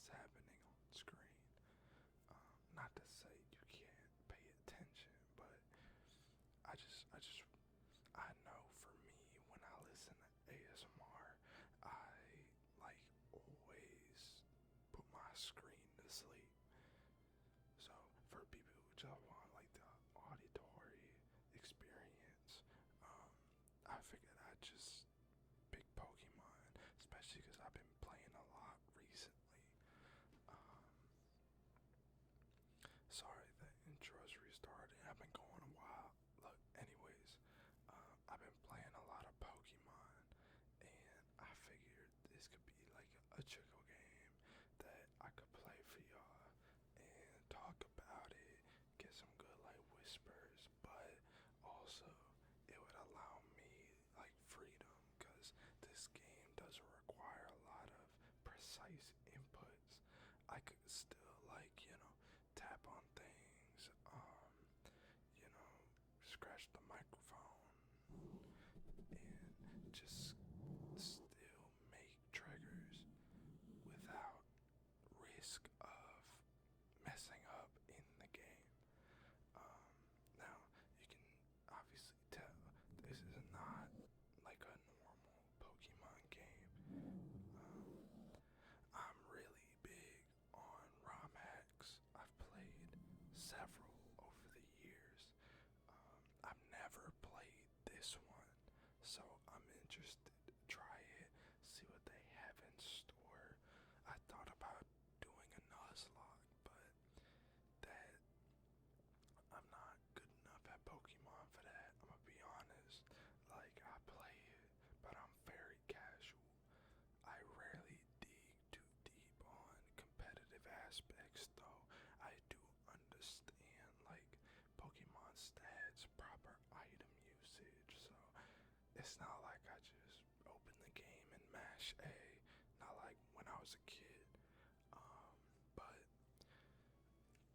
what's happening on screen. Not to say you can't pay attention, but I know for me when I listen to ASMR, I like always put my screen to sleep. So for people who just want like the auditory experience, I figured I'd just pick Pokemon, especially because I've been playing a lot recently. Sorry, the intro's restarted. I've been going a while. Look, anyways, I've been playing a lot of Pokemon, and I figured this could be like a chill game that I could play for y'all and talk about it, get some good like whispers, but also it would allow me like freedom because this game doesn't require a lot of precise inputs. I could still like, tap on things, scratch the microphone and just still make triggers without risk of messing up in the game. Now, you can obviously tell this is not like a normal Pokemon game. I'm really big on ROM hacks. I've played several over the years. I've never played this one, so I'm interested to try it, see what they have in store. I thought about doing a Nuzlocke, but that I'm not good enough at Pokemon for that. I'm gonna be honest. Like, I play it, but I'm very casual. I rarely dig too deep on competitive aspects, though. I do understand, like, Pokemon stats, proper item usage, so it's not like I just open the game and mash A, not like when I was a kid. But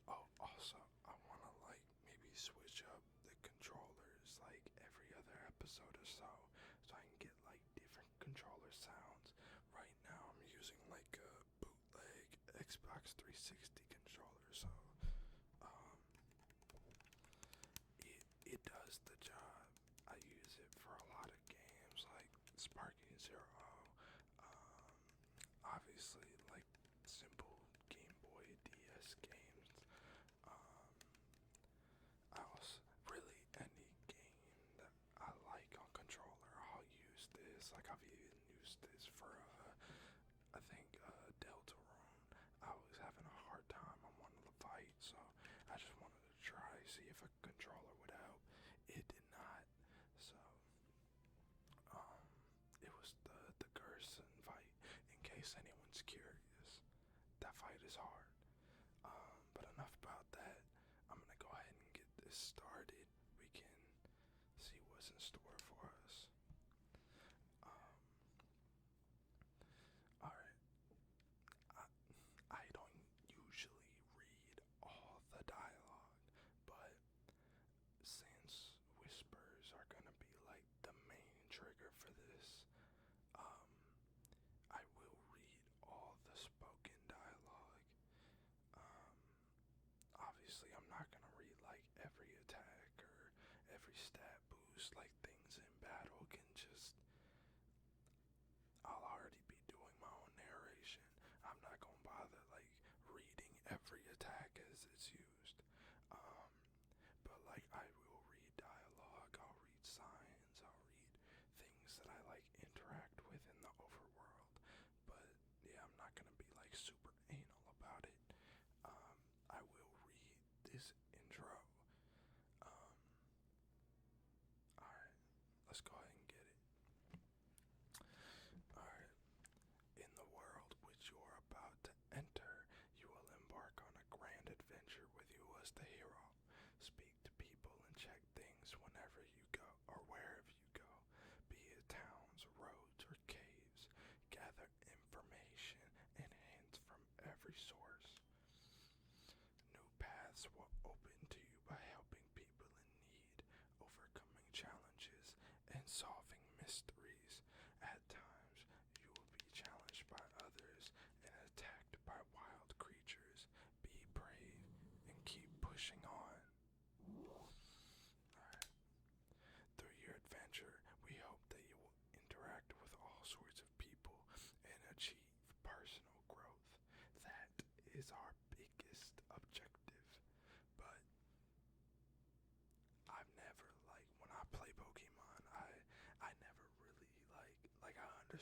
oh, also, I want to like maybe switch up the controllers like every other episode or so I can get like different controller sounds. Right now, I'm using like a bootleg Xbox 360 controller, so um, it does the job. I use it for a lot of games like Sparking Zero, obviously like simple Game Boy DS games. I also really any game that I like on controller, I'll use this. Like I've even used this for I think Deltarune. I was having a hard time on one of the fights, so I just wanted to try see if a controller would help. It did not. So it was the Gerson fight. In case anyone's curious, that fight is hard. But enough about that. I'm gonna go ahead and get this started. We can see what's in store for us. Alright. I don't usually read all the dialogue, but since whispers are gonna be like the main trigger for this, I will read all the spoken dialogue. Obviously, I'm not gonna read like every attack or every stat boost, like things in battle can just. I'll already be doing my own narration. I'm not gonna bother like reading every attack as it's used. But like I will read dialogue, I'll read signs, I'll read things that I like interact with in the overworld. But yeah, I'm not gonna be like super anal about it. I will read this intro. Alright.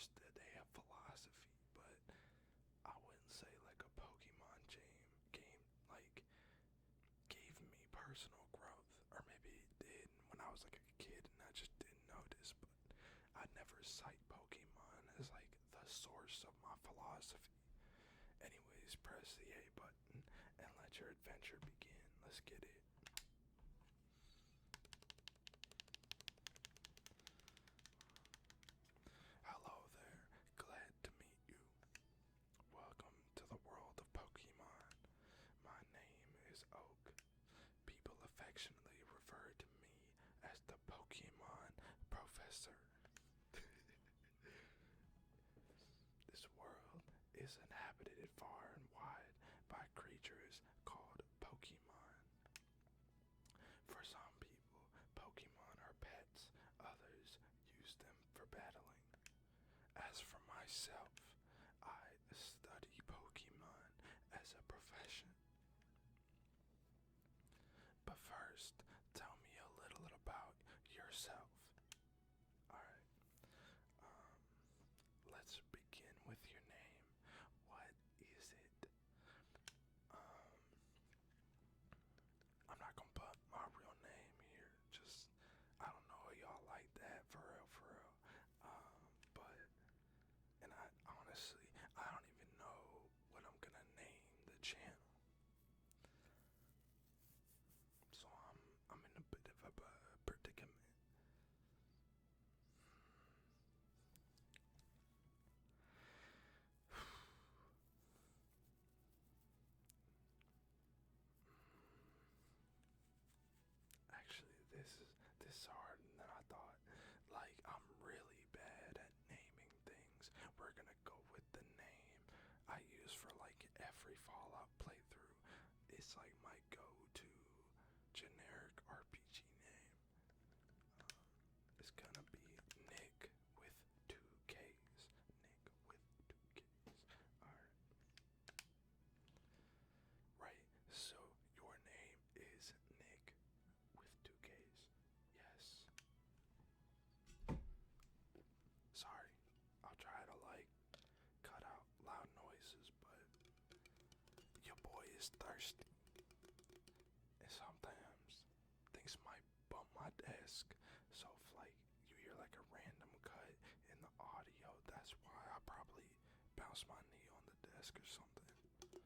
understood they have philosophy, but I wouldn't say like a Pokemon game like gave me personal growth, or maybe it did when I was like a kid and I just didn't notice. But I never cite Pokemon as like the source of my philosophy. Anyways, press the A button and let your adventure begin. Let's get it. Hello there, glad to meet you. Welcome to the world of Pokemon. My name is Oak. People affectionately refer to me as the Pokemon Professor. This world is inhabited far and wide by creatures called Pokemon. For some people, Pokemon are pets, others use them for battling. As for myself, I study Pokemon as a profession. But first, tell me a little about yourself. Alright, let's begin with your name. What is it? I'm not gonna put my real name here. Just, I don't know y'all like that for real, for real. But, and I honestly, I don't even know what I'm gonna name the channel. So I'm in a bit of a predicament. Actually, this is harder than I thought. Like, I'm really bad at naming things. We're gonna go with the name I use for like every Fallout playthrough. It's like my go-to generic RPG name. It's gonna be Nick with two K's. Nick with two K's. Alright. Right, so your name is Nick with two K's. Yes. Sorry, I'll try to like cut out loud noises, but your boy is thirsty. And sometimes things might bump my desk. So if like you hear like a random cut in the audio, that's why I probably bounce my knee on the desk or something. Anyways.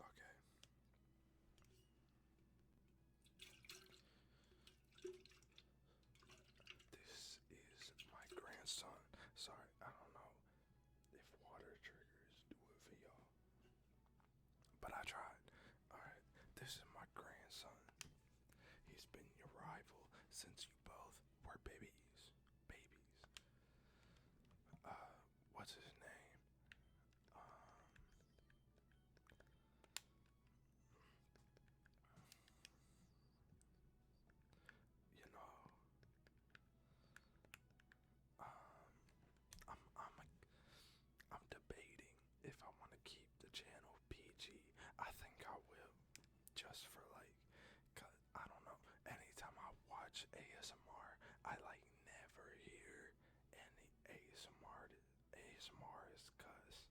Okay. This is my grandson. Sorry, I don't know if water triggers do it for y'all. But I tried. Alright, this is my grandson. He's been your rival since you both were babies. Babies. What's his name? You know, I'm debating if I want to keep the channel PG. I think I will, just for like, 'cause I don't know. Anytime I watch ASMR, I like never hear any ASMRists cuss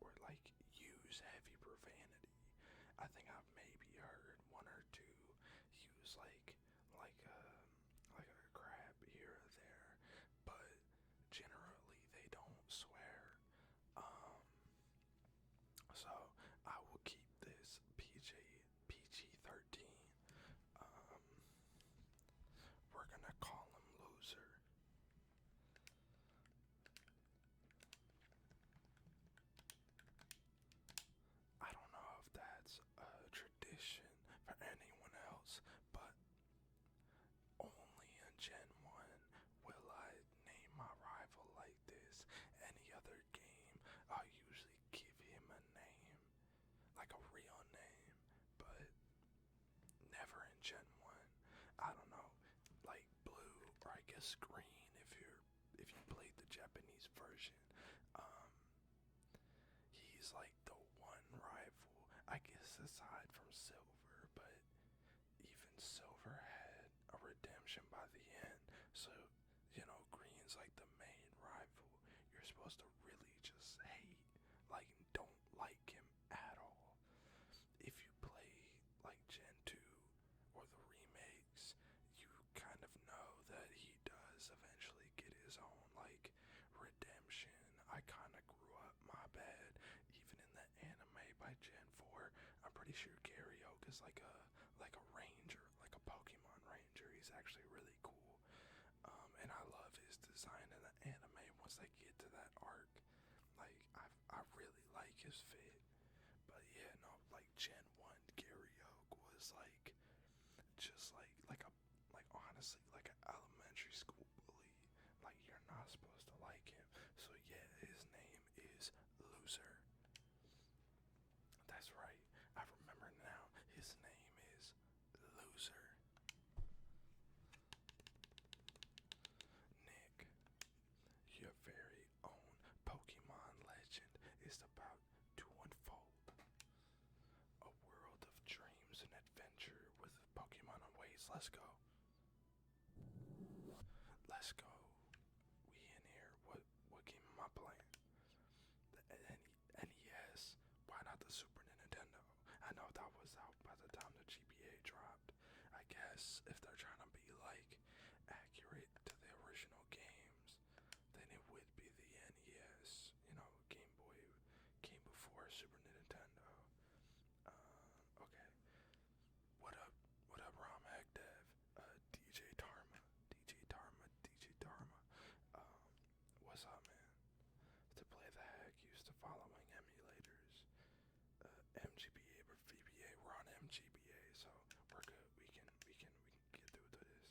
or like use heavy profanity. I think I've maybe heard one or two use like a crab here or there, but generally they don't swear. So I will keep this PG-13. We're gonna call him Loser. I don't know if that's a tradition for anyone else, but only in Gen 1 will I name my rival like this. Any other game, I'll usually give him a name, like a real name, but never in Gen 1. I don't know, like Blue, or I guess Green if you played the Japanese version. He's like the one rival, I guess aside from Silver, but even silver had a redemption by the end. So, green's like the main rival. You're supposed to really just hate, like, don't like him at all. If you play, like, Gen 2 or the remakes, you kind of know that he does eventually get his own, like, redemption. I kind of grew up, my bad. Even in the anime by Gen 4, I'm pretty sure Garyoke is like a ranger, like a Pokemon ranger. He's actually really cool. And I love his design in the anime once they get to that arc. Like, I really like his fit. But yeah, no, like Gen 1 Garyoke was like, just like honestly, like an elementary school bully. Like, you're not supposed to like him. So yeah, his name is Loser. That's right. I remember now. His name is Loser. Nick, your very own Pokemon legend is about to unfold. A world of dreams and adventure with Pokemon on ways. Let's go. Let's go. We in here. What game am I playing? The NES. Why not the Super Nintendo? I know that was out by the time the GBA dropped. I guess if they're trying to be like accurate to the original games, then it would be the NES. Game Boy came before Super Nintendo. Okay. What up? What up, ROM Hackdev? DJ Tarma. DJ Tarma. DJ Tarma. What's up, man? To play the hack, used to following emulators. MGBA or VBA. We're on MGBA, so we're good. We can get through to this.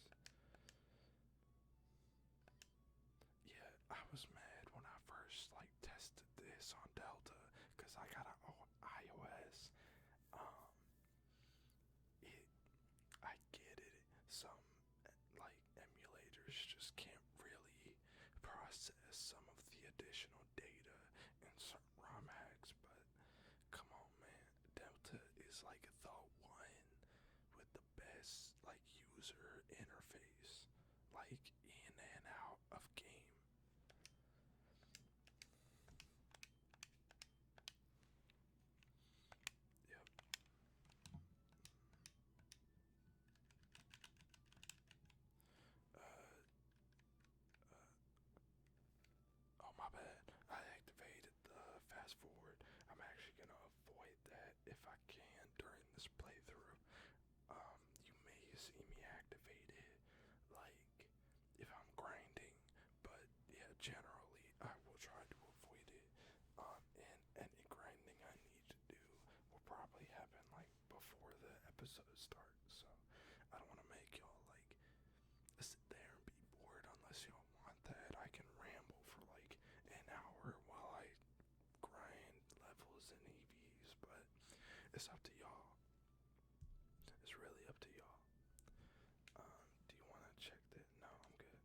Yeah, I was mad when I first tested this on Delta because I got an iOS. It I get it. Some emulators just can't really process some of the additional data in certain ROM hacks, but come on, man. Delta is like the one with the best user interface, in and out of game. Yep. Oh, my bad. I activated the fast forward. I'm actually gonna avoid that if I can during this playthrough. You may see me activate it, if I'm grinding, but yeah, generally I will try to avoid it. And any grinding I need to do will probably happen before the episode starts. So I don't want to make y'all sit there and be bored unless y'all want that. I can ramble for an hour while I grind levels and EVs, but it's up to y'all. It's really up to y'all. Do you want to check that? No, I'm good.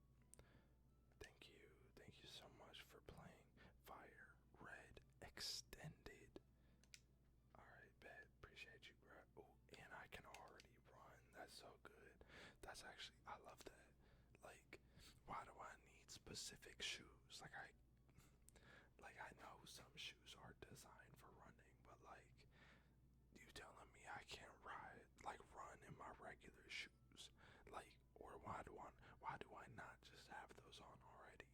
Thank you. Thank you so much for playing Fire Red Extended. Alright, bet. Appreciate you, bro. Oh, and I can already run. That's so good. That's actually, I love that. Why do I need specific shoes? I know some shoes are designed for running, but you telling me I can't run in my regular shoes? Or why do I not just have those on already?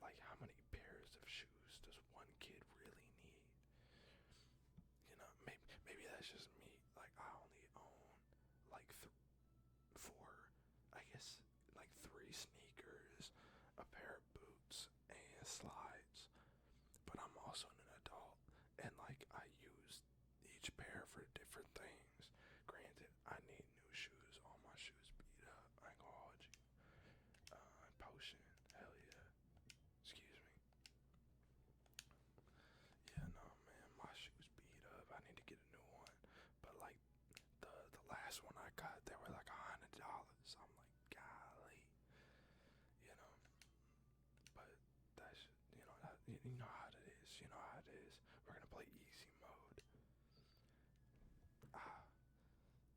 How many pairs of shoes does one kid really need? Maybe that's just me. I only own four, I guess, three sneakers, a pair of boots, and slides. But I'm also an adult, and I use each pair for different things. Granted, I need new shoes. All my shoes beat up. I ain't gonna hold you. Potion, hell yeah. Excuse me. Yeah, no, man, my shoes beat up. I need to get a new one. But the last one I got, they were $100. I'm golly, But that's you know how it is. You know how it is. We're gonna play easy mode.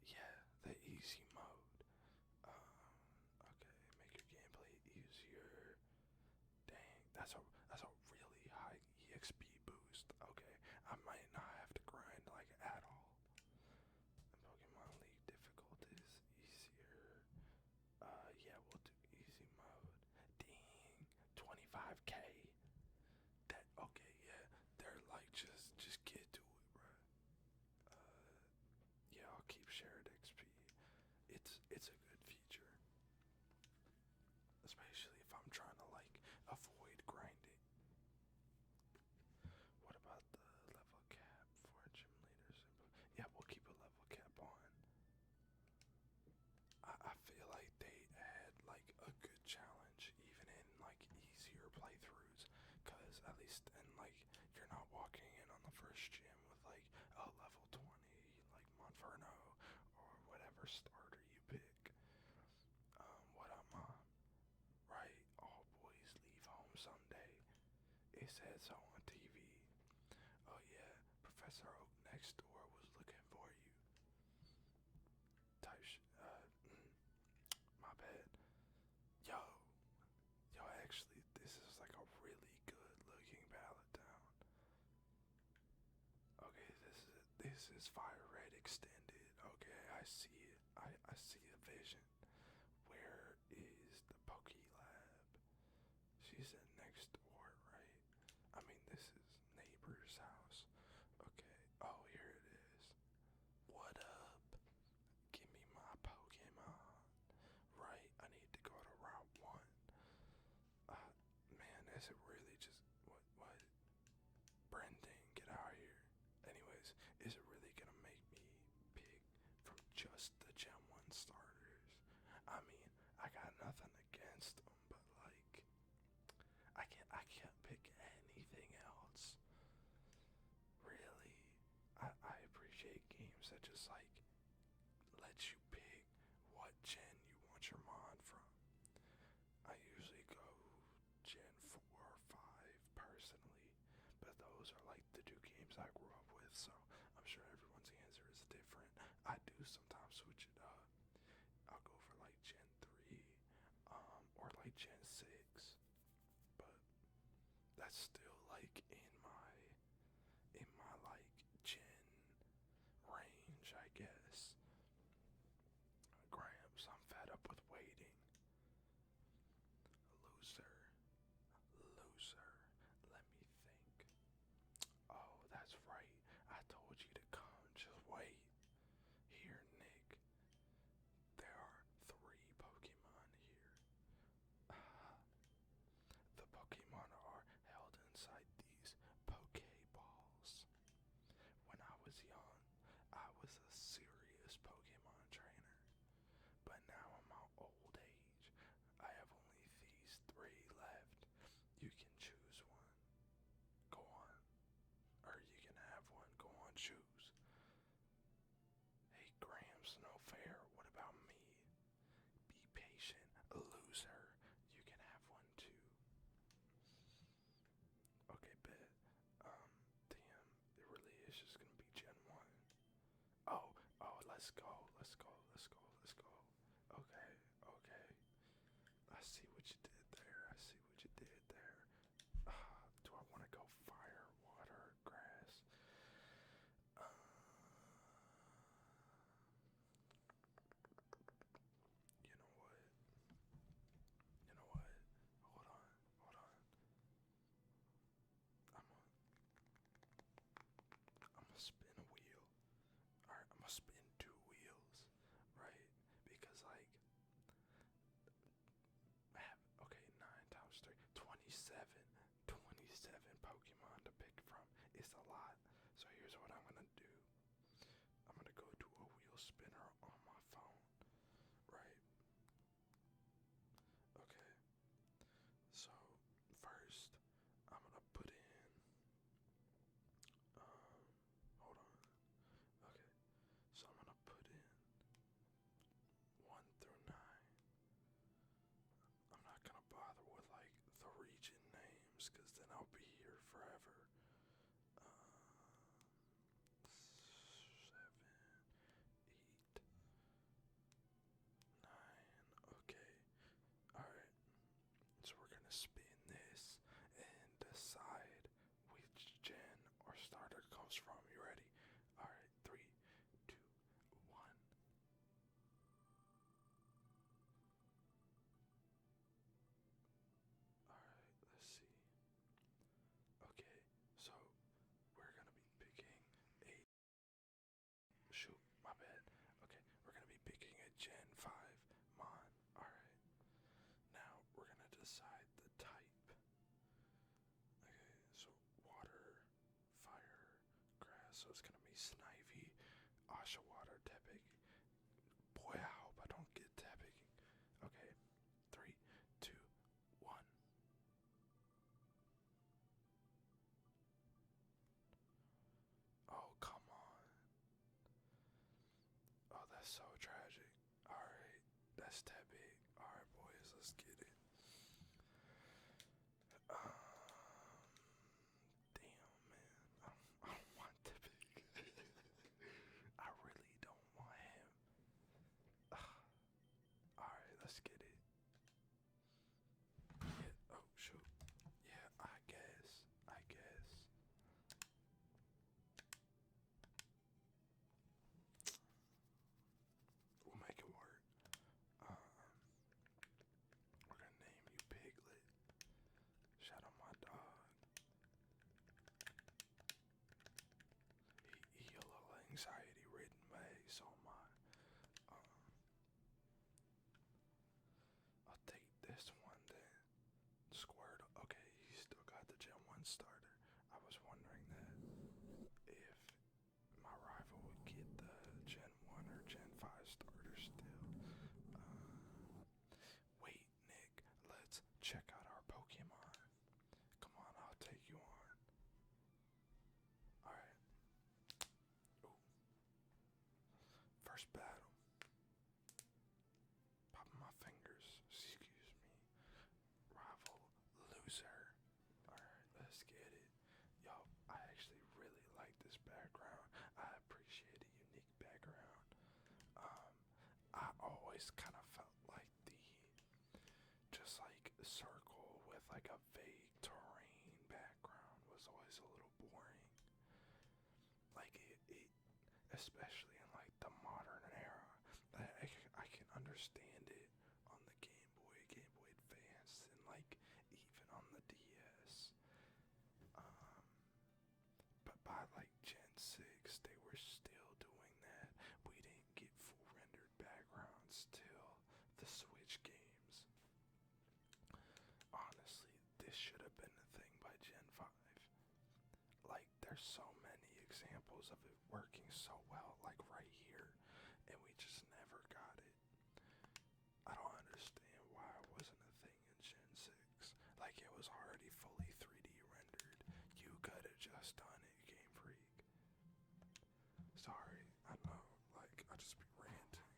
Yeah, the easy mode. said so on TV. Oh yeah, Professor Oak next door was looking for you. My bad. Yo, actually, this is like a really good looking pallet down. Okay, this is fire red extended. Okay, I see it. I see the vision. Where is the Poke Lab? She said next door, right? I mean, this is neighbor's house. Okay. Oh, here it is. What up? Give me my Pokemon. Right, I need to go to Route 1. Man, is it really just... What? Brendan, get out of here. Anyways, is it really gonna make me pick from just the Gen 1 starters? I mean, I got nothing against them, but like, I can't pick anything else. Really? I appreciate games that just like let you pick what gen you want your mod from. I usually go Gen 4 or 5 personally, but those are like the two games I grew up with, so I'm sure everyone's answer is different. I do sometimes switch it up. I'll go for like Gen 3, or like Gen 6, but that's still like in my like gen range, I guess. Gramps, I'm fed up with waiting. Loser. Let me think. Oh, that's right. I told you to come. Just wait. Here, Nick. There are 3 Pokemon here. The Pokemon are held inside these Pokeballs. When I was young, I was a serious Pokemon trainer. But now in my old age, I have only these 3 left. You can choose one. Go on. Or you can have one. Go on, choose. Hey, Gramps, no fair. What about me? Be patient. Loser. You can have one too. Okay, bet. Damn. It really is just gonna be Gen 1. Oh, let's go. Okay. I see what you did there. Do I want to go fire, water, grass? You know what? Hold on. I'm gonna spin a wheel. Alright, I'm gonna spin 2 wheels, right? Because like, okay, 9 times 3, 27 Pokemon to pick from is a lot. So here's what I'm gonna do. I'm gonna go do a wheel spinner on my phone, right? Okay. So first, I'm gonna put in, hold on. Okay. So I'm gonna put in 1 through 9. I'm not gonna bother with like the region names, cause then I'll be here forever. 7, 8, 9. Okay. Alright. So we're gonna spin this and decide which gen or starter comes from. You ready? Alright, 3, 2, 1. Alright, let's see. Okay, so we're gonna be picking a... Shoot, my bad. Okay, we're gonna be picking a Gen 5 Mon. Alright. Now we're gonna decide the type. Okay, so water, fire, grass. So it's gonna be Snivy, Asha Water, Tepig. Boy, I hope I don't get Tepig. Okay, 3, 2, 1. Oh, come on. Oh, that's so tragic. Alright, that's Tepig. Alright, boys, let's get it. I'll take this one then. Squirtle. Okay, he still got the Gen 1 starter. I was wondering that if my rival would get the Gen 1 or Gen 5 starter still. Wait, Nick, let's check out our Pokemon. Come on, I'll take you on. Alright. Ooh. First battle. Popping my fingers. Excuse me. Rival loser. Alright, let's get it. Yo, I actually really like this background. I appreciate a unique background. I always kind of felt like just like a circle with like a vague terrain background was always a little boring. Like it especially in like the modern era. I can understand it on the Game Boy Advance, and like even on the DS. But by like Gen 6, they were still doing that. We didn't get full rendered backgrounds till the Switch games. Honestly, this should have been a thing by Gen 5. Like, there's so many examples of it working so well, like right here, and we just never got it. I don't understand why it wasn't a thing in Gen 6. Like, it was already fully 3D rendered. You could have just done it, Game Freak. Sorry, I know, like, I just be ranting.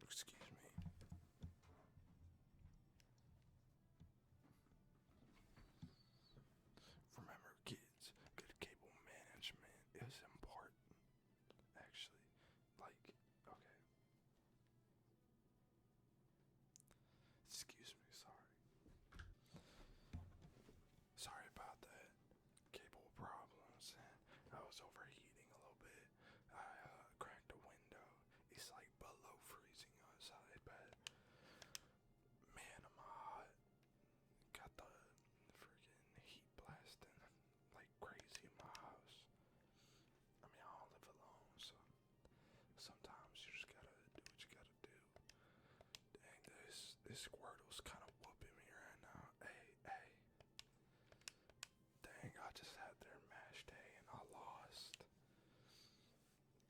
Excuse me. Remember, kids, good cable management is important. Actually, like, okay. Excuse me, sorry. Sorry about that. Cable problems, and I was overheating a little bit. I cracked a window. It's like below freezing outside, but man, I'm hot. Got the freaking heat blasting like crazy in my house. I mean, I don't live alone, so sometimes you just gotta do what you gotta do. Dang, this Squirtle's kind of whooping me right now. Hey. Dang, I just had their match day and I lost.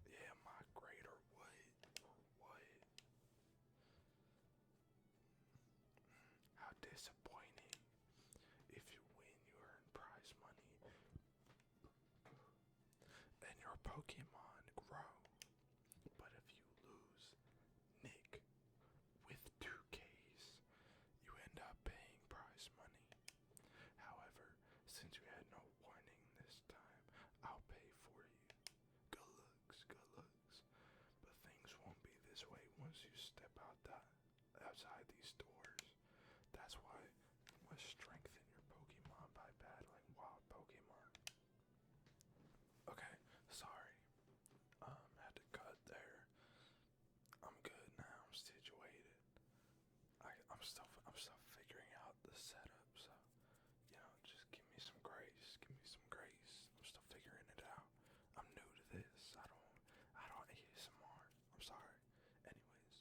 Yeah, my grade or what? How disappointing. If you win, you earn prize money. And your Pokemon grow. But if you lose, Nick, with 2Ks, you end up paying prize money. However, since you had no warning this time, I'll pay for you. Good looks. But things won't be this way once you step outside these doors. That's why you must strengthen your Pokemon by battling wild Pokemon. Okay, sorry. Had to cut there. I'm good now. I'm situated. I'm still figuring out the setup. So, just give me some grace. I'm still figuring it out. I'm new to this. I don't ASMR. I'm sorry. Anyways,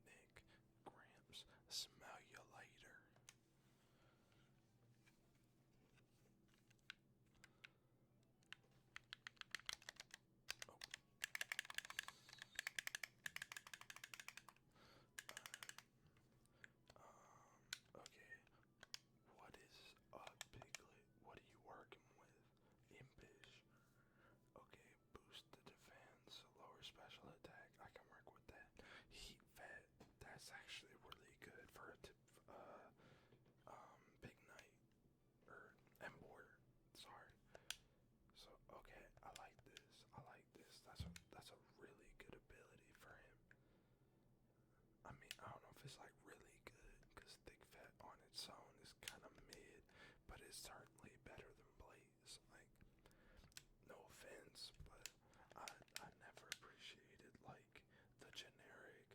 Nick, Gramps, smell you later. Okay. What is up, Piglet? What are you working with? Impish. Okay, boost the defense, lower special attack. I can work with that. Heat vet. That's actually really good for a big knight or Emboar. Sorry. So okay, I like this. That's a really good ability for him. I mean, I don't know if it's like really good, because Thick Vet on its own is kind of mid, but it's certainly better than Blaze. Like, no offense, but I never appreciated like the generic,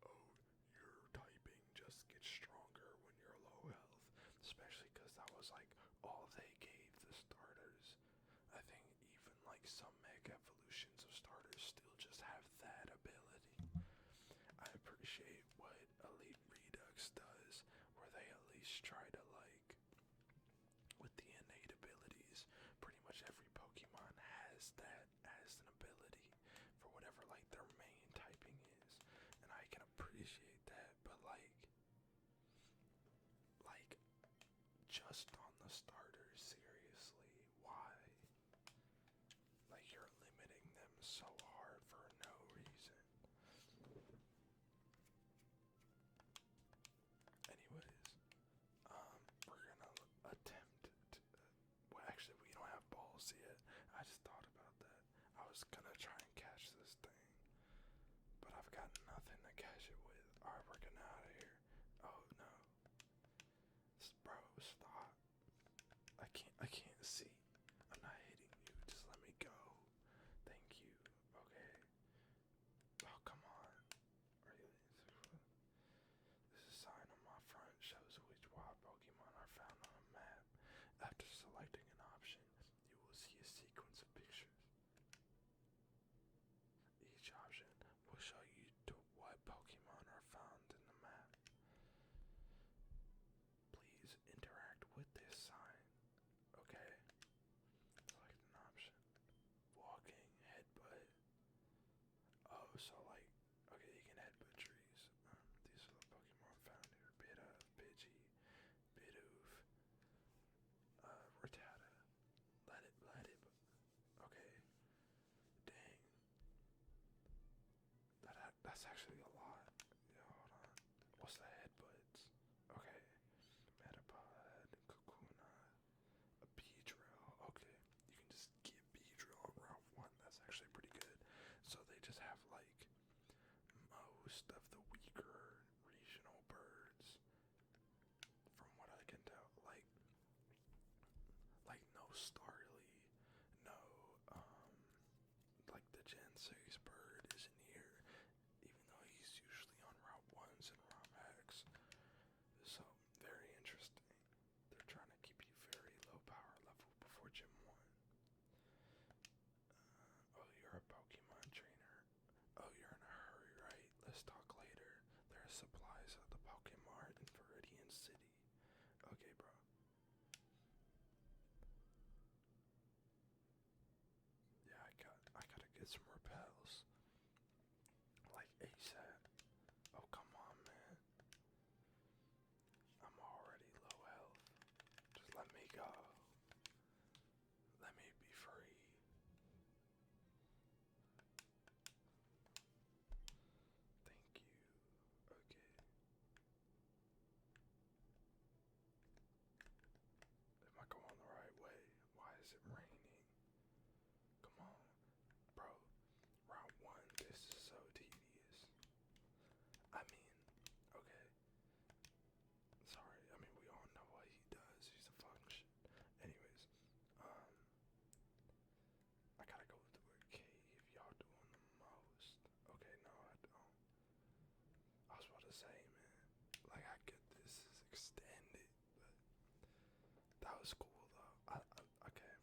oh, your typing just gets stronger when you're low health, especially because that was like all they gave the starters. I think even like some mega evolutions of starters still just have that ability. I appreciate what Elite Redux does just on the starters, seriously, why? Like, you're limiting them so hard for no reason. Anyways, we're gonna attempt to, well, actually, we don't have balls yet. I just thought about that. I was gonna try and catch this thing, but I've got nothing to catch it with. Alright, we're getting out of here. Oh no. Bro, stop. I can't see. I'm not hitting you. Just let me go. Thank you. Okay. Oh, come on. This is a sign on my front shows which wild Pokemon are found on a map. After selecting an option, you will see a sequence of pictures. Each option will show you to what Pokemon are found in the map. Please interact with this sign. Okay. Select an option. Walking, headbutt. Oh, so like, okay, you can headbutt trees. These are the Pokemon found here. Bidoof, Pidgey, Bidoof, Rattata. Let it. Okay. Dang. That's actually a lot. Yeah, hold on. What's the headbutts? Okay. Metapod, Kakuna, a Beedrill. Okay. You can just get Beedrill on Route 1. That's actually pretty good. So they just have like most of the weaker regional birds, from what I can tell. Like no Starly, no like the Gen 6 bird isn't here, even though he's usually on Route 1s and Route So very interesting. They're trying to keep you very low power level before Gym 1. Oh, you're a Pokemon trainer. Oh, you're in a hurry, right? Let's talk later. There are supplies at the Pokemart in Viridian City. Okay, bro. Yeah, I gotta get some repels. Like ASAP. Oh, come on, man. I'm already low health. Just let me go. Let me be free. Thank you. Okay. Am I going the right way? Why is it raining? Come on. Bro. Route 1, this is so tedious. I mean, okay. Sorry, I mean, we all know what he does. He's a function. Anyways, I gotta go into a cave. Y'all doing the most. Okay, no, I don't. I was about to say, man, like, I get this is extended, but that was cool, though. Okay.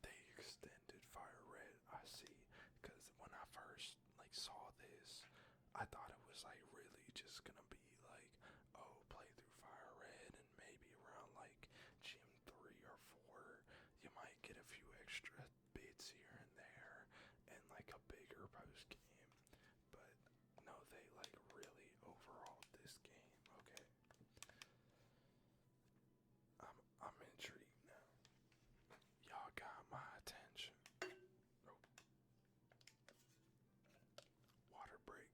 They extended Fire Red, I see, because when I first, like, saw this, I thought it was, like, really just gonna be, like, oh, play through Fire Red, and maybe around, like, Gym 3 or 4, you might get a few extra bits here and there, and, like, a bigger post-game, but, no, they, like, really overhauled this game, okay? I'm intrigued now. Y'all got my attention. Nope. Water break.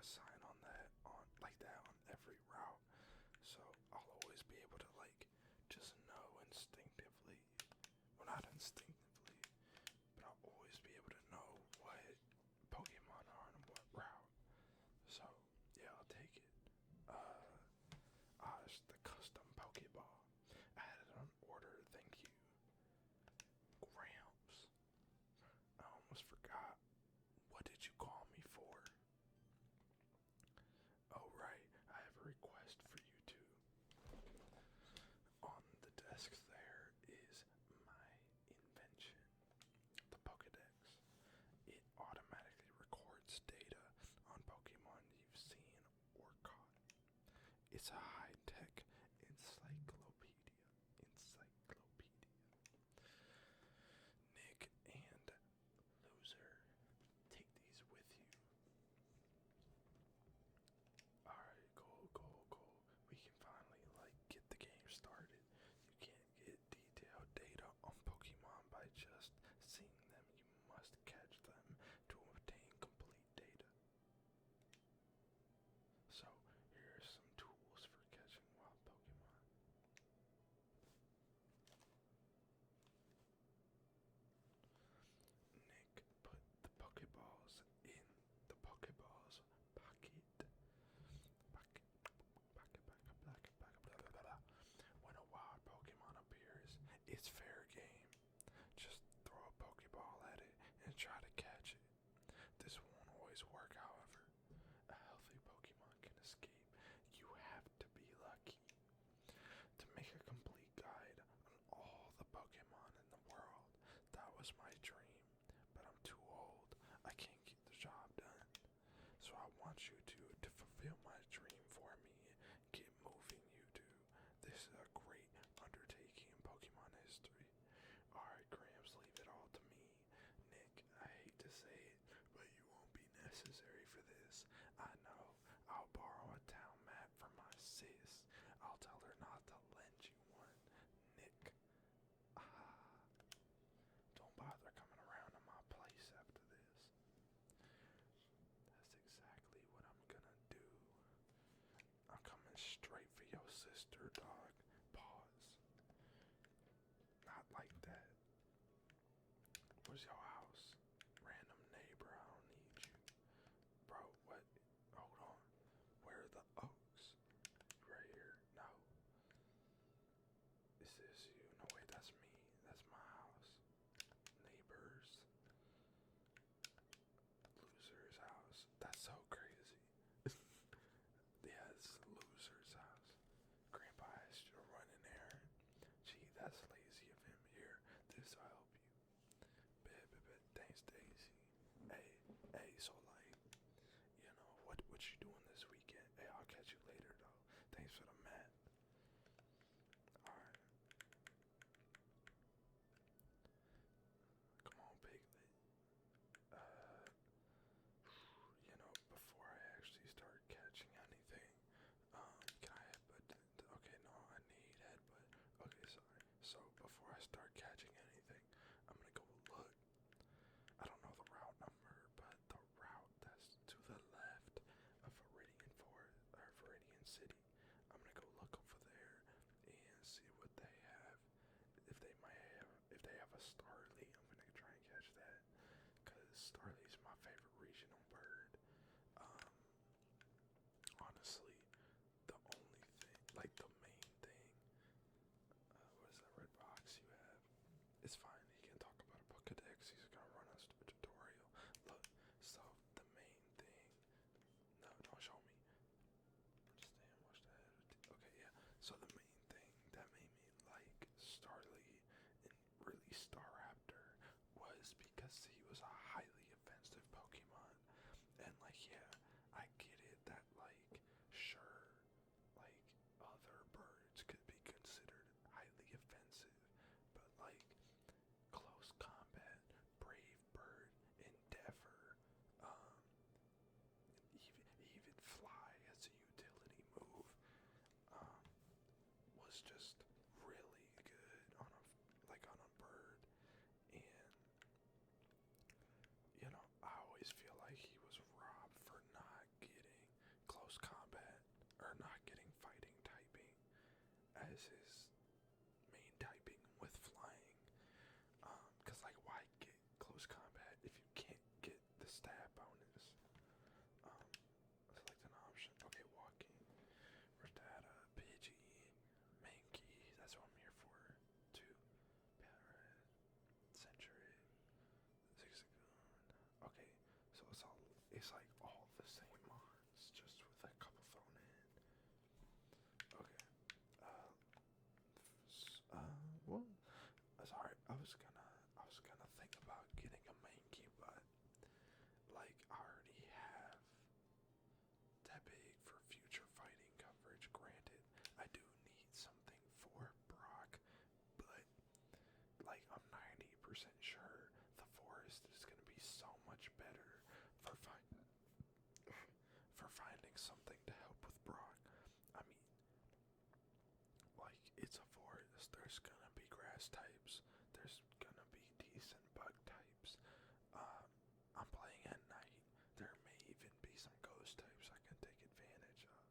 a sign on that on like that on every route. So I'll always be able to like just know instinctively. Well, not instinctively, but I'll always be able to know what Pokemon are on what route. So yeah, I'll take it. It's the custom Pokeball. I had it on order. Thank you, Gramps. I almost forgot. What did you call me for? Oh right, I have a request for you too. On the desk there is my invention, the Pokedex. It automatically records data on Pokemon you've seen or caught. It's a high-tech encyclopedia. Nick and Loser, take these with you. Alright, cool. We can finally, like, get the game started. You can't get detailed data on Pokemon by just seeing them. You must catch them to obtain complete data. So, here are some tools for catching wild Pokemon. Nick put the Pokeballs in the Pokeball's pocket. When a wild Pokemon appears, it's fair game. Just throw a Pokeball at it and try to catch it. This won't always work, however. A healthy Pokemon can escape. You have to be lucky. To make a complete guide on all the Pokemon in the world, that was my dream. But I'm too old. I can't get the job done. So I want you to fulfill my dream for me. Get moving, you two. This is a great undertaking in Pokemon history. Alright, Gramps, leave it all to me. Nick, I hate to say it, but you won't be necessary for this. I know. I'll borrow a town map from my sis. I'll tell her not to lend you one. Nick. Don't bother coming around to my place after this. That's exactly what I'm gonna do. I'm coming straight for your sister, dog. Pause. Not like that. Where's your house? Random neighbor, I don't need you. Bro, what? Hold on. Where are the oaks? Right here. No. Is this you? No, wait, that's me. That's my house. Neighbors. Loser's house. That's so crazy. Yeah, it's Loser's house. Grandpa asked you to run an errand. Gee, that's lazy of him. Here, this will help you. Bet. Thanks, Daisy. Hey, so like, what you doing this weekend? Hey, I'll catch you later though. Thanks for the map. Alright. Come on, Piglet. Before I actually start catching anything, can I headbutt? Okay, no, I need headbutt. Okay, sorry. So before I start catching anything, I'm gonna go look. I don't know the route number, but the route that's to the left of Viridian Forest or Viridian City. I'm gonna go look over there and see what they have. If they have a Starly, I'm gonna try and catch that. Cause Starly's my favorite regional bird. Honestly, the only thing, like the main thing, what is that red box you have? It's fine, he can talk about a Pokedex, he's gonna run us through a tutorial. Look, so the main thing, no, don't show me. Understand, watch that. Okay, yeah, so the main thing that made me like Starly and really Staraptor was because he was a highly offensive has his main typing with flying. Cause like why get close combat if you can't get the stab bonus? Select an option. Okay, walking. Rattata, Pidgey, Mankey. That's what I'm here for. Two. Parrot. Century. Zigzagoon. Okay, so it's like all the same mons, just with a couple thrown in. Okay. Well, sorry. I was gonna think about getting a Mankey, but like I already have Tepig for future fighting coverage. Granted, I do need something for Brock, but like I'm 90% sure the forest is gonna be so much better for for finding something to help with Brock. I mean, like it's a forest. There's gonna be grass types. There's gonna be decent bug types. I'm playing at night. There may even be some ghost types I can take advantage of.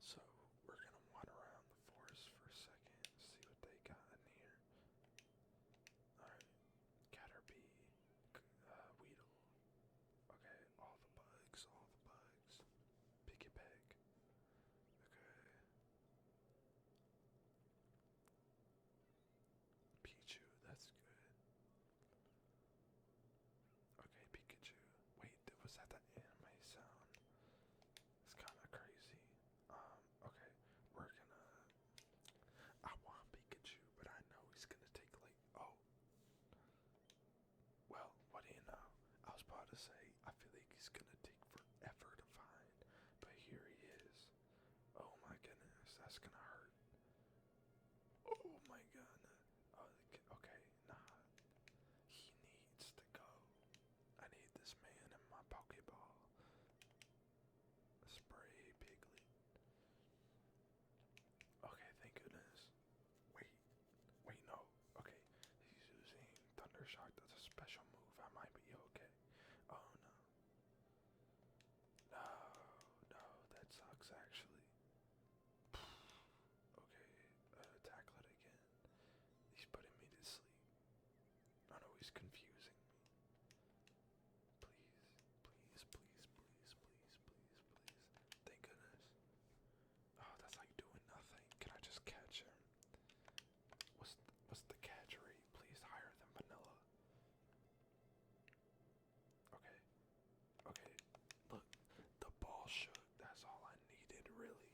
So we're gonna wander around the forest for a second, see what they got in here. Alright, Caterpie, Weedle. Okay, all the bugs. Pick it back. Okay. Pichu, that's good. Okay, Pikachu. Wait, was that the anime sound? It's kind of crazy. Okay, we're gonna. I want Pikachu, but I know he's gonna take like. Oh. Well, what do you know? I was about to say, I feel like he's gonna take forever to find, but here he is. Oh my goodness, that's gonna hurt. Oh my goodness. Okay, nah. He needs to go. I need this man in my Pokeball. Spray Piglet. Okay, thank goodness. Wait, no. Okay, he's using Thunder Shock. That's a special move. I might be okay. Oh no. No, that sucks actually. Okay, tackle it again. He's putting me to sleep. Oh no, he's confusing me. Please. Thank goodness. Oh, that's like doing nothing. Can I just catch him? What's the catch rate? Please higher than vanilla. Okay. Look, the ball shook. That's all I needed, really.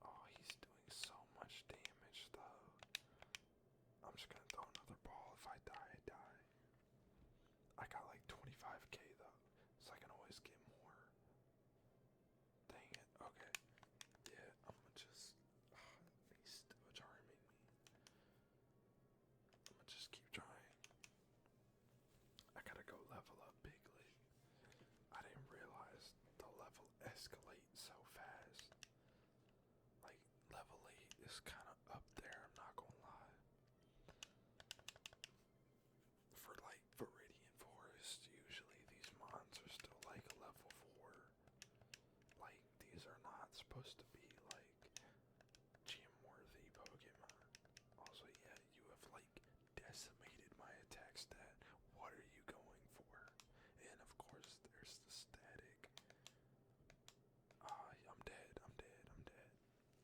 Oh, he's doing so much damage, though. I'm just gonna throw another ball. If I die, I die. I got like 25k, though, so I can always get more. Dang it. Okay. Yeah, I'm gonna just. He's still charming me. I'm gonna just keep trying. I gotta go level up Piglet. I didn't realize the level escalates so fast. Like, level 8 is kind of up there, I'm not gonna lie. For like Viridian Forest, usually these mons are still like level 4. Like, these are not supposed to be like gym-worthy Pokemon. Also, yeah, you have like decimated my attack stat. What are you going for? And of course, there's the static. I'm dead.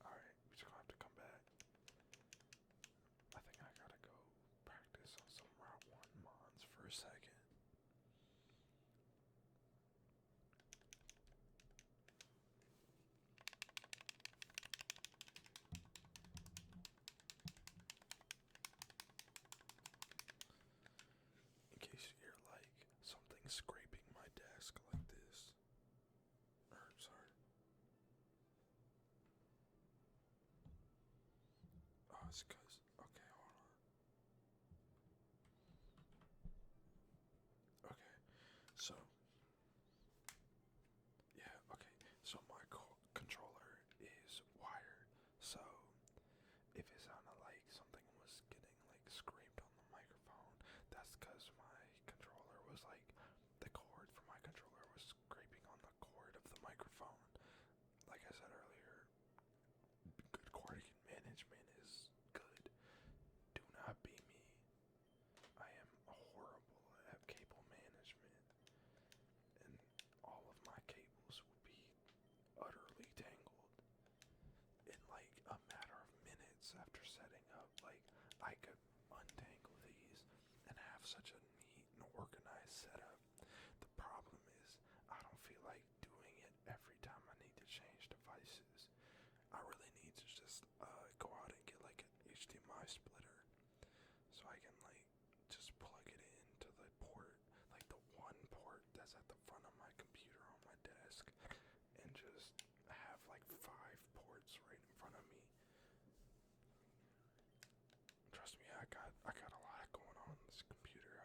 Alright, we just gonna have to come back. I think I gotta go practice on some Route 1 mons for a second. In case you hear like something scraping my desk like this. Sorry. Oh, it's cause. Okay, hold on. Okay, so. Yeah, okay. So my controller is wired. So if it sounded like something was getting like scraped on the microphone, that's cause my controller was like the cord for my controller was scraping on the cord of the microphone. go out and get like an HDMI splitter so I can like just plug it into the port, like the one port that's at the front of my computer on my desk, and just have like 5 ports right in front of me. Trust me, I got a lot going on this computer.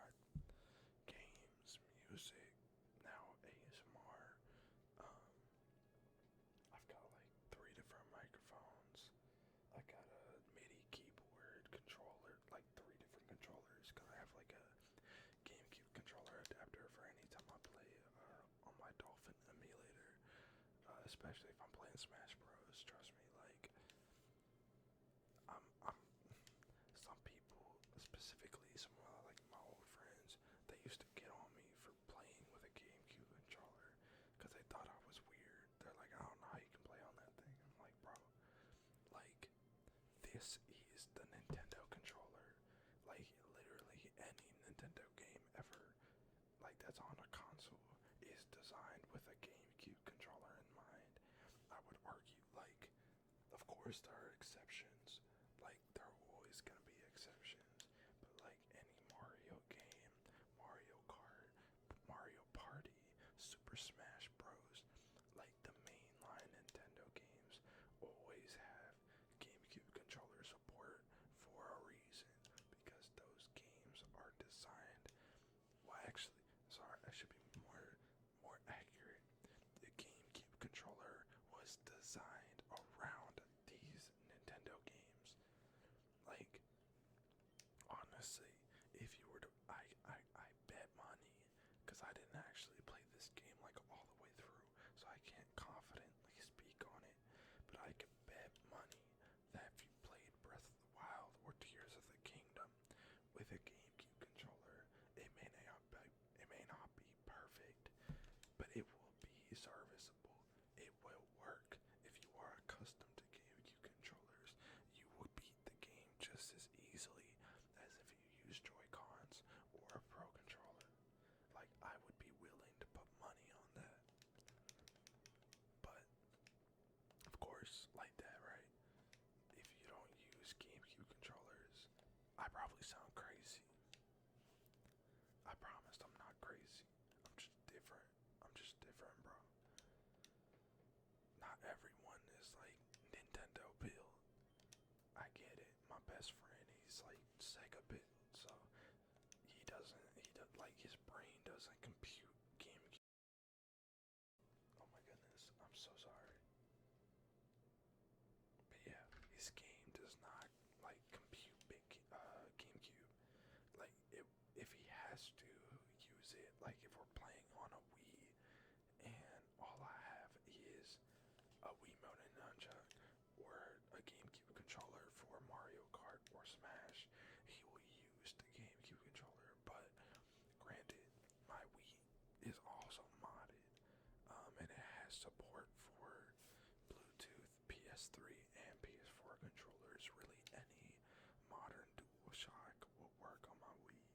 Games, music, now ASMR. I've got like 3 different microphones. I got a MIDI keyboard controller, like 3 different controllers. Cause I have like a GameCube controller adapter for any time I play on my Dolphin emulator. Especially if I'm playing Smash Bros. Trust me, like I'm some people, specifically some like my old friends, they used to get on me for playing with a GameCube controller because they thought I was weird. They're like, I don't know how you can play on that thing. I'm like, bro, like this is the Nintendo controller. Like literally any Nintendo game ever, like that's on a console, is designed with a GameCube controller in mind. I would argue, like, of course there are exceptions. Like there are always gonna be exceptions, but like any Mario game, Mario Kart, Mario Party, Super Smash Bros, like the mainline Nintendo games always have GameCube controller support for a reason, because those games are designed. Well, actually, sorry, I should be more accurate. The GameCube controller was designed around these Nintendo games. Like, honestly, if you were to, I bet money, because I didn't actually play this game like all the way through, so I can't confidently speak on it, but I could bet money that if you played Breath of the Wild or Tears of the Kingdom with a GameCube controller, it may not be perfect, but it will be serviceable. It will work. If you are accustomed to GameCube controllers, you would beat the game just as easily as if you use Joy-Cons or a Pro controller. Like, I would be willing to put money on that. But, of course, like that, right? If you don't use GameCube controllers, I probably sound crazy. I promised I'm not crazy. I'm just different. I'm just different, bro. Not everyone is like Nintendo build. I get it. My best friend, he's like Sega build, so like his brain doesn't compute GameCube. Oh my goodness, I'm so sorry. But yeah, his game does not like compute big GameCube. Like if he has to use it, like if we're playing on a Wii and all I have is a Wiimote and nunchuck or a GameCube controller for Mario Kart or Smash, he will use the GameCube controller. But granted, my Wii is also modded, and it has support for Bluetooth, PS3, and PS4 controllers. Really, any modern DualShock will work on my Wii.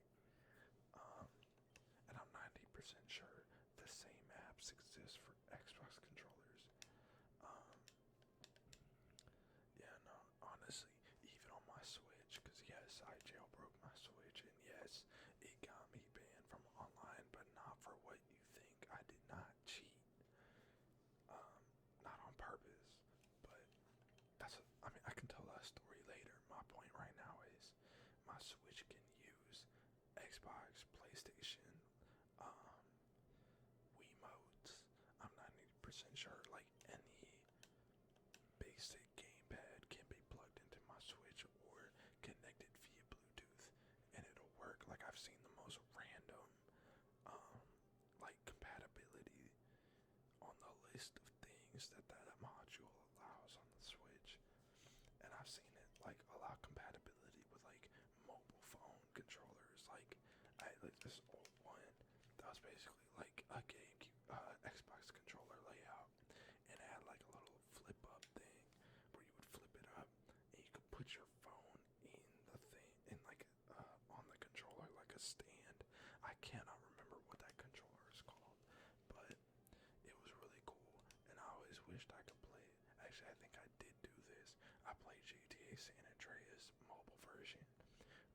And I'm 90% sure the same apps exist for Xbox controllers. Yeah, no, honestly, even on my Switch, because yes, I jailbroke my Switch, and yes, it got me banned from online, but not for what you think. I did not cheat. Not on purpose, but I can tell that story later. My point right now is my Switch can use Xbox, PlayStation, Wiimotes. I'm 90% sure like any basic gamepad can be plugged into my Switch or connected via Bluetooth, and it'll work. Like I've seen the most random like compatibility on the list of things that module allows on the Switch, and I've seen it like allow compatibility with like mobile phone controllers. Like like this old one that was basically like a GameCube Xbox controller layout, and it had like a little flip up thing where you would flip it up and you could put your phone in the thing in like on the controller like a stand. I cannot remember what that controller is called, but it was really cool, and I always wished I could play it. Actually, I think I did do this. I played San Andreas mobile version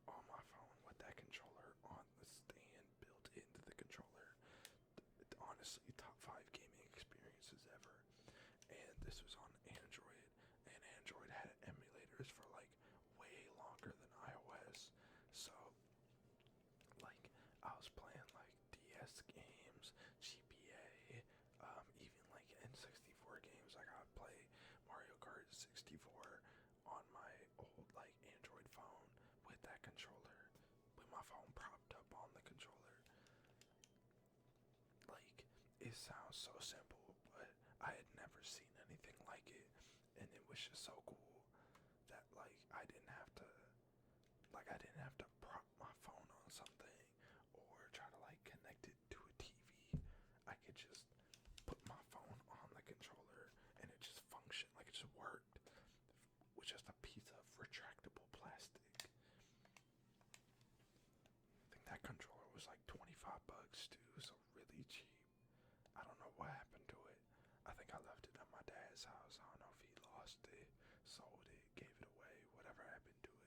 on my phone with that controller on the stand built into the controller. Honestly, top 5 gaming experiences ever. And this was on Android, and Android had emulators for like way longer than iOS. So, like, I was playing like DS games, GBA, even like N64 games. Like, I would play Mario Kart 64 on my old like Android phone with that controller, with my phone propped up on the controller. Like, it sounds so simple, but I had never seen anything like it, and it was just so cool that I didn't have to prop my phone on something or try to like connect it to a TV. I could just put my phone on the controller and it just functioned, like it just worked with just a piece of retractable plastic. I think that controller was like $25 too, so really cheap. I don't know what happened to it. I think I left it at my dad's house. I don't know if he lost it, sold it, gave it away, whatever happened to it.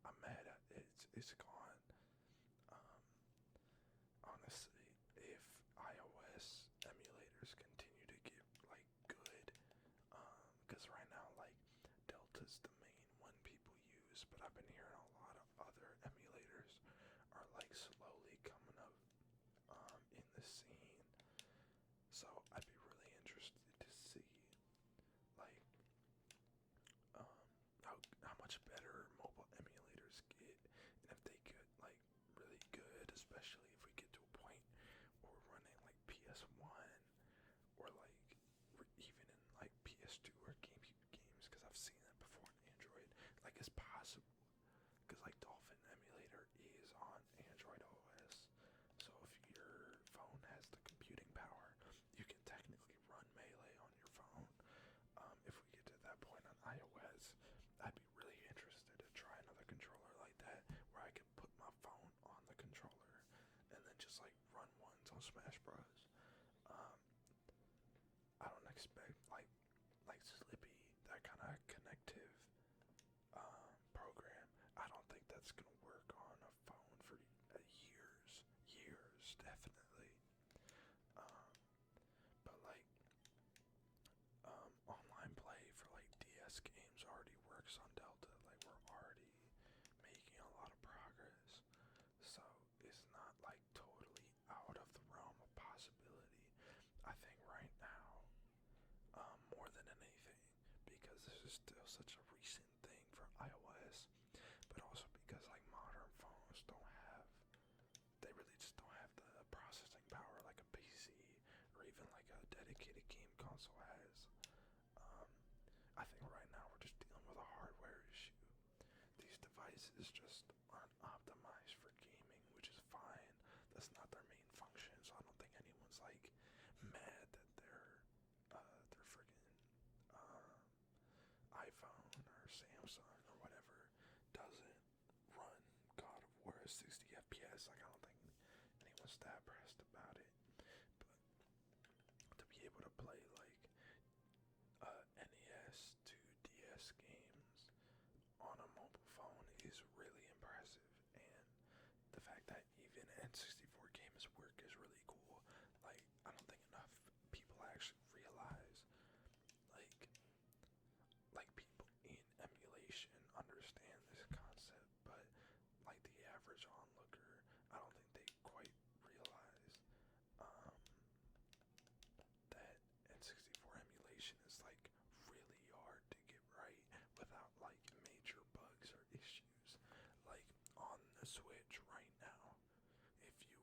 I'm mad at it. It's gone. Um, Honestly, if iOS emulators continue to get like good, because right now like Delta's the main one people use, but I've been hearing a lot of other emulators are like slowly coming up in the scene. So I'd be really interested to see like how much better mobile emulators get, and if they get like really good, especially if we get to a point where we're running like PS1 or like even in like PS2 or GameCube games, because I've seen that before on Android. Like, it's possible, because like Dolphin emulator is on Android OS, so if your phone has the computing power, you can technically run Melee on your phone. If we get to that point on iOS, I'd be really interested to try another controller like that, where I could put my phone on the controller and then just like run ones on Smash Bros. I don't expect like Slippy, that kind of connective program. I don't think that's gonna work on a phone for years, definitely. Um, but like online play for like DS games already works on Delta. Like, we're already making a lot of progress, so it's not like totally out of the realm of possibility. I think right now, more than anything, because this is still such a recent thing for iOS, but also because like modern phones they really just don't have the processing power like a PC or even like a dedicated game console has. I think right now we're just dealing with a hardware issue. These devices just aren't optimized for gaming, which is fine. That's not their main function, so I don't think anyone's like mad that their freaking iPhone or Samsung or whatever doesn't run God of War at 60 FPS. Like, I don't think anyone's that pressed about it. But to be able to play like NES to DS games on a mobile phone is really impressive, and the fact that even N64 games work is really cool. Like, I don't think enough people actually realize like people in emulation understand this concept, but like the average onlooker, I don't think they quite realize that N64 emulation is like really hard to get right without like major bugs or issues. Like, on the Switch right now, if you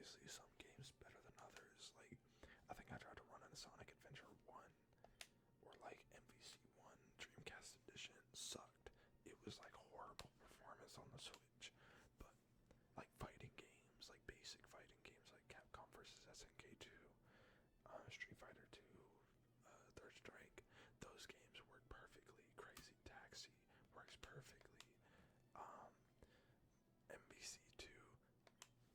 obviously some games better than others. Like, I think I tried to run a Sonic Adventure 1 or like MVC1 Dreamcast Edition. Sucked. It was like horrible performance on the Switch. But like fighting games, like basic fighting games like Capcom vs. SNK2, Street Fighter 2, Third Strike, those games work perfectly. Crazy Taxi works perfectly. Um, MVC2,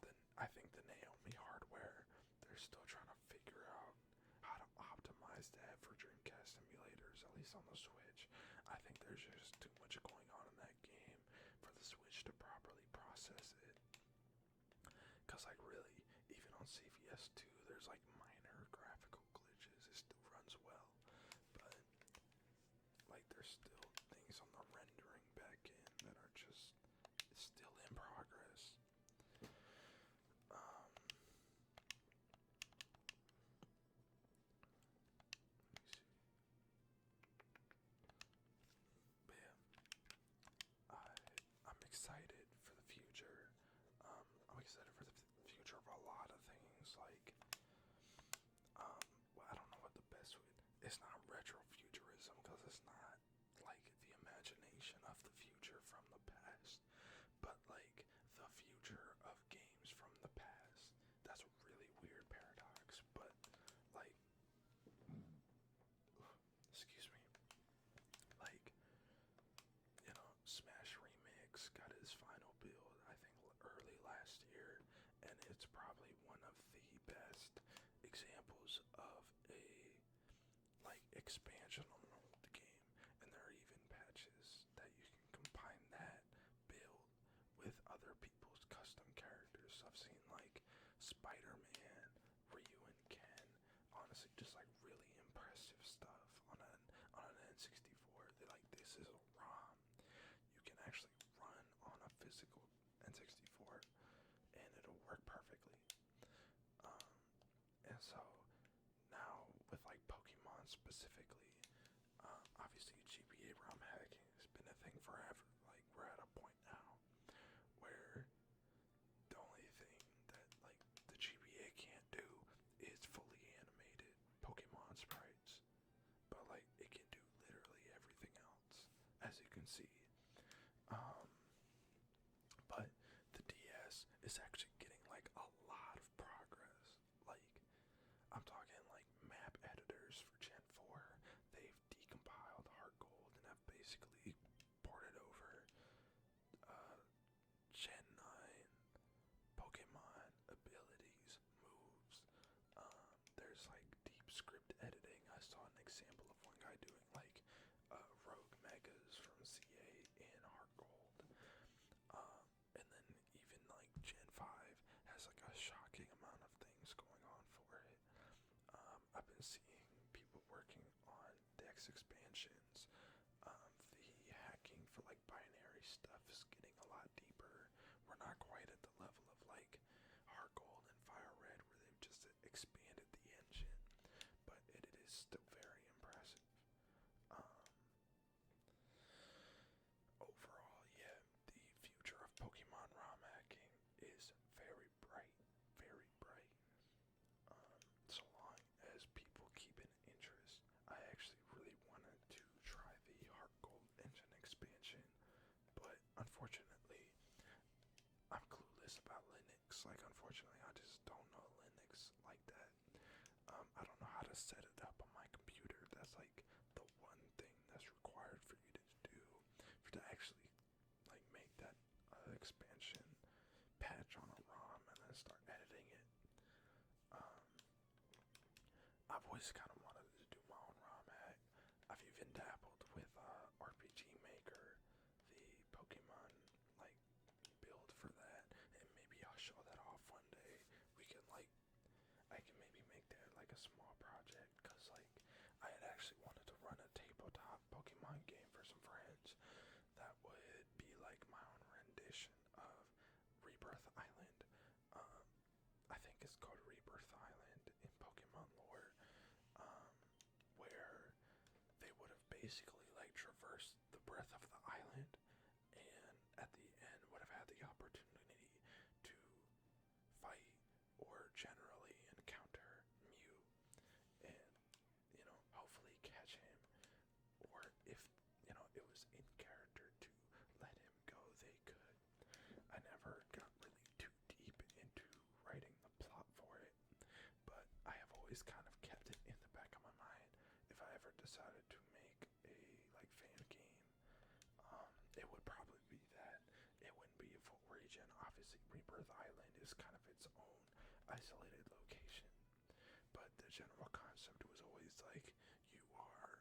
then I think the Naomi hardware, they're still trying to figure out how to optimize that for Dreamcast emulators, at least on the Switch. I think there's just too much going on in that game for the Switch to properly process it. Cause like really, even on CVS2, there's like minor graphical glitches. It still runs well, but like there's still things on the rendering back end that are just, it's still in progress. Let me see. But yeah, I'm excited for the future. I'm excited for the future of a lot of things. Like, well, I don't know what the best would. It's not retrofuturism because it's not like the imagination of the future from the past, but like the future of games from the past. That's a really weird paradox, but like, excuse me, like, Smash Remix got its final build, I think, early last year, and it's probably one of the best examples of a like expansion on the game. And there are even patches that you can combine that build with other people's custom characters. So I've seen like Spider-Man, Ryu and Ken, honestly just like really impressive stuff on an N64. They're like, this is a ROM. You can actually run on a physical N64 and it'll work perfectly. And so now with like Pokemon specifically, obviously GBA ROM hacking has been a thing forever. Like we're at a point now where the only thing that like the GBA can't do is fully animated Pokemon sprites, but like it can do literally everything else, as you can see. But the DS is actually getting like a lot of progress. Like I'm talking like map editors for Gen 4. They've decompiled Heart Gold and have basically ported over Gen 9 Pokemon abilities, moves. There's like deep script editing. I saw an example of one guy doing like rogue megas from CA in Heart Gold. And then even like Gen 5 has like a shocking amount of things going on for it. I've been seeing people working on Dex expansions. The hacking for like binary stuff is getting a lot deeper. We're not quite at the level of like Heart Gold and Fire Red where they've just expanded the engine, but it is still very impressive. Overall, yeah, the future of Pokemon ROM hacking is very bright, very bright. So long as people keep an interest. I actually really wanted to try the Heart Gold engine expansion, but unfortunately, I'm clueless about Linux. Like, unfortunately, I just don't know Linux like that. I don't know how to set it up on my computer. That's like the one thing that's required for you to do, to actually like make that expansion patch on a ROM and then start editing it. I've always kind of wanted to do my own ROM hack. I've even dabbled with RPG Maker, the Pokemon like build for that, and maybe I'll show that off one day. We can like, I can maybe make that like a small project, cause like I had actually wanted to run a tabletop Pokemon game for some friends that would be like my own rendition of Rebirth Island. I think it's called Rebirth Island in Pokemon lore, where they would have basically like traversed the breadth of the island, and at the end would have had the opportunity to fight or if it was in character to let him go, they could. I never got really too deep into writing the plot for it, but I have always kind of kept it in the back of my mind. If I ever decided to make a fan game, it would probably be that. It wouldn't be a full region. Obviously, Rebirth Island is kind of its own isolated location, but the general concept was always like you are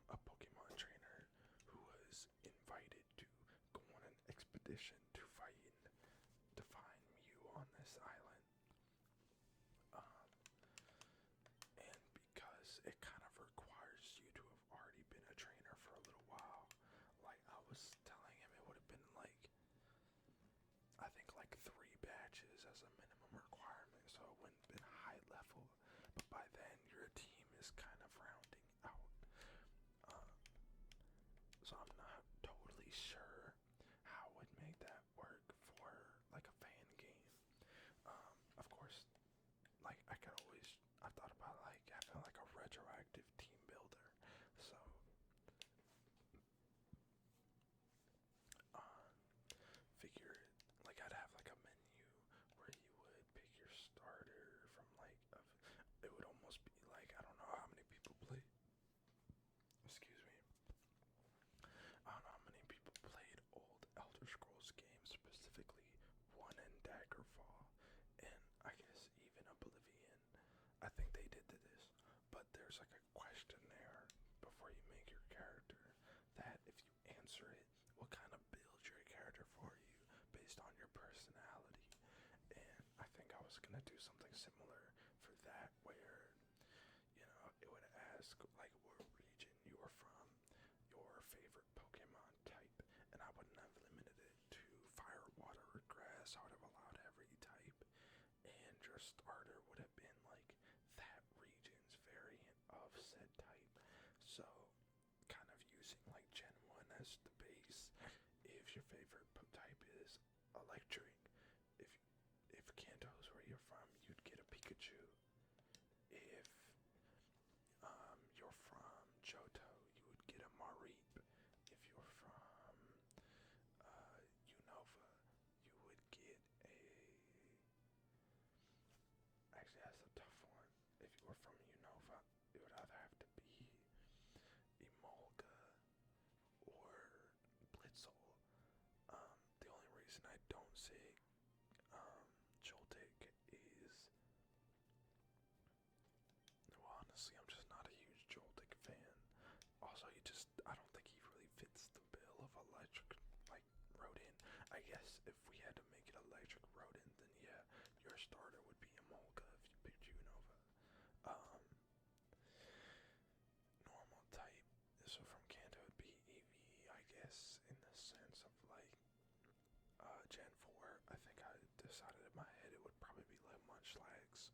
a Pokemon trainer who was invited to go on an expedition to find Mew on this island. And because it kind of requires you to have already been a trainer for a little while, like I was telling him, it would have been I think 3 batches as a minimum requirement, so it wouldn't have been high level, but by then your team is kind of rounding out. So I'm not totally sure how I would make that work for a fan game. Of course, I thought about having a retroactive team builder. So figure I'd have a menu where you would pick your starter from it would almost be I don't know how many people play. Excuse me. I don't know how many people played old Elder Scrolls games, specifically 1 and Daggerfall, and I guess even Oblivion. I think they did this, but there's a questionnaire before you make your character that if you answer it will kind of build your character for you based on your personality. And I think I was gonna do something similar for that, where it would ask what region you were from, your favorite Pokemon type, and I wouldn't have limited it to fire, water, or grass. I would have allowed every type, and your starter would have been that region's variant of said type. So kind of using Gen 1 as the base. If your favorite type is electric, if Kanto's where you're from, you'd get a Pikachu. If you're from Johto, you would get a Mareep. If you're from Unova, you would get a... Actually, that's a tough one. If you were from Unova, it would either have to be Emolga or Blitzle. The only reason I don't say Joltik is, well, honestly, I'm just not a huge Joltik fan. Also, I don't think he really fits the bill of electric, Rodent. I guess if we had to make it electric Rodent, then yeah, your starter would be Emolga if you picked Unova. Normal type, so from Kanto it'd be EV, I guess, in the sense of Gen 4. I think I decided in my head it would probably be Munchlax.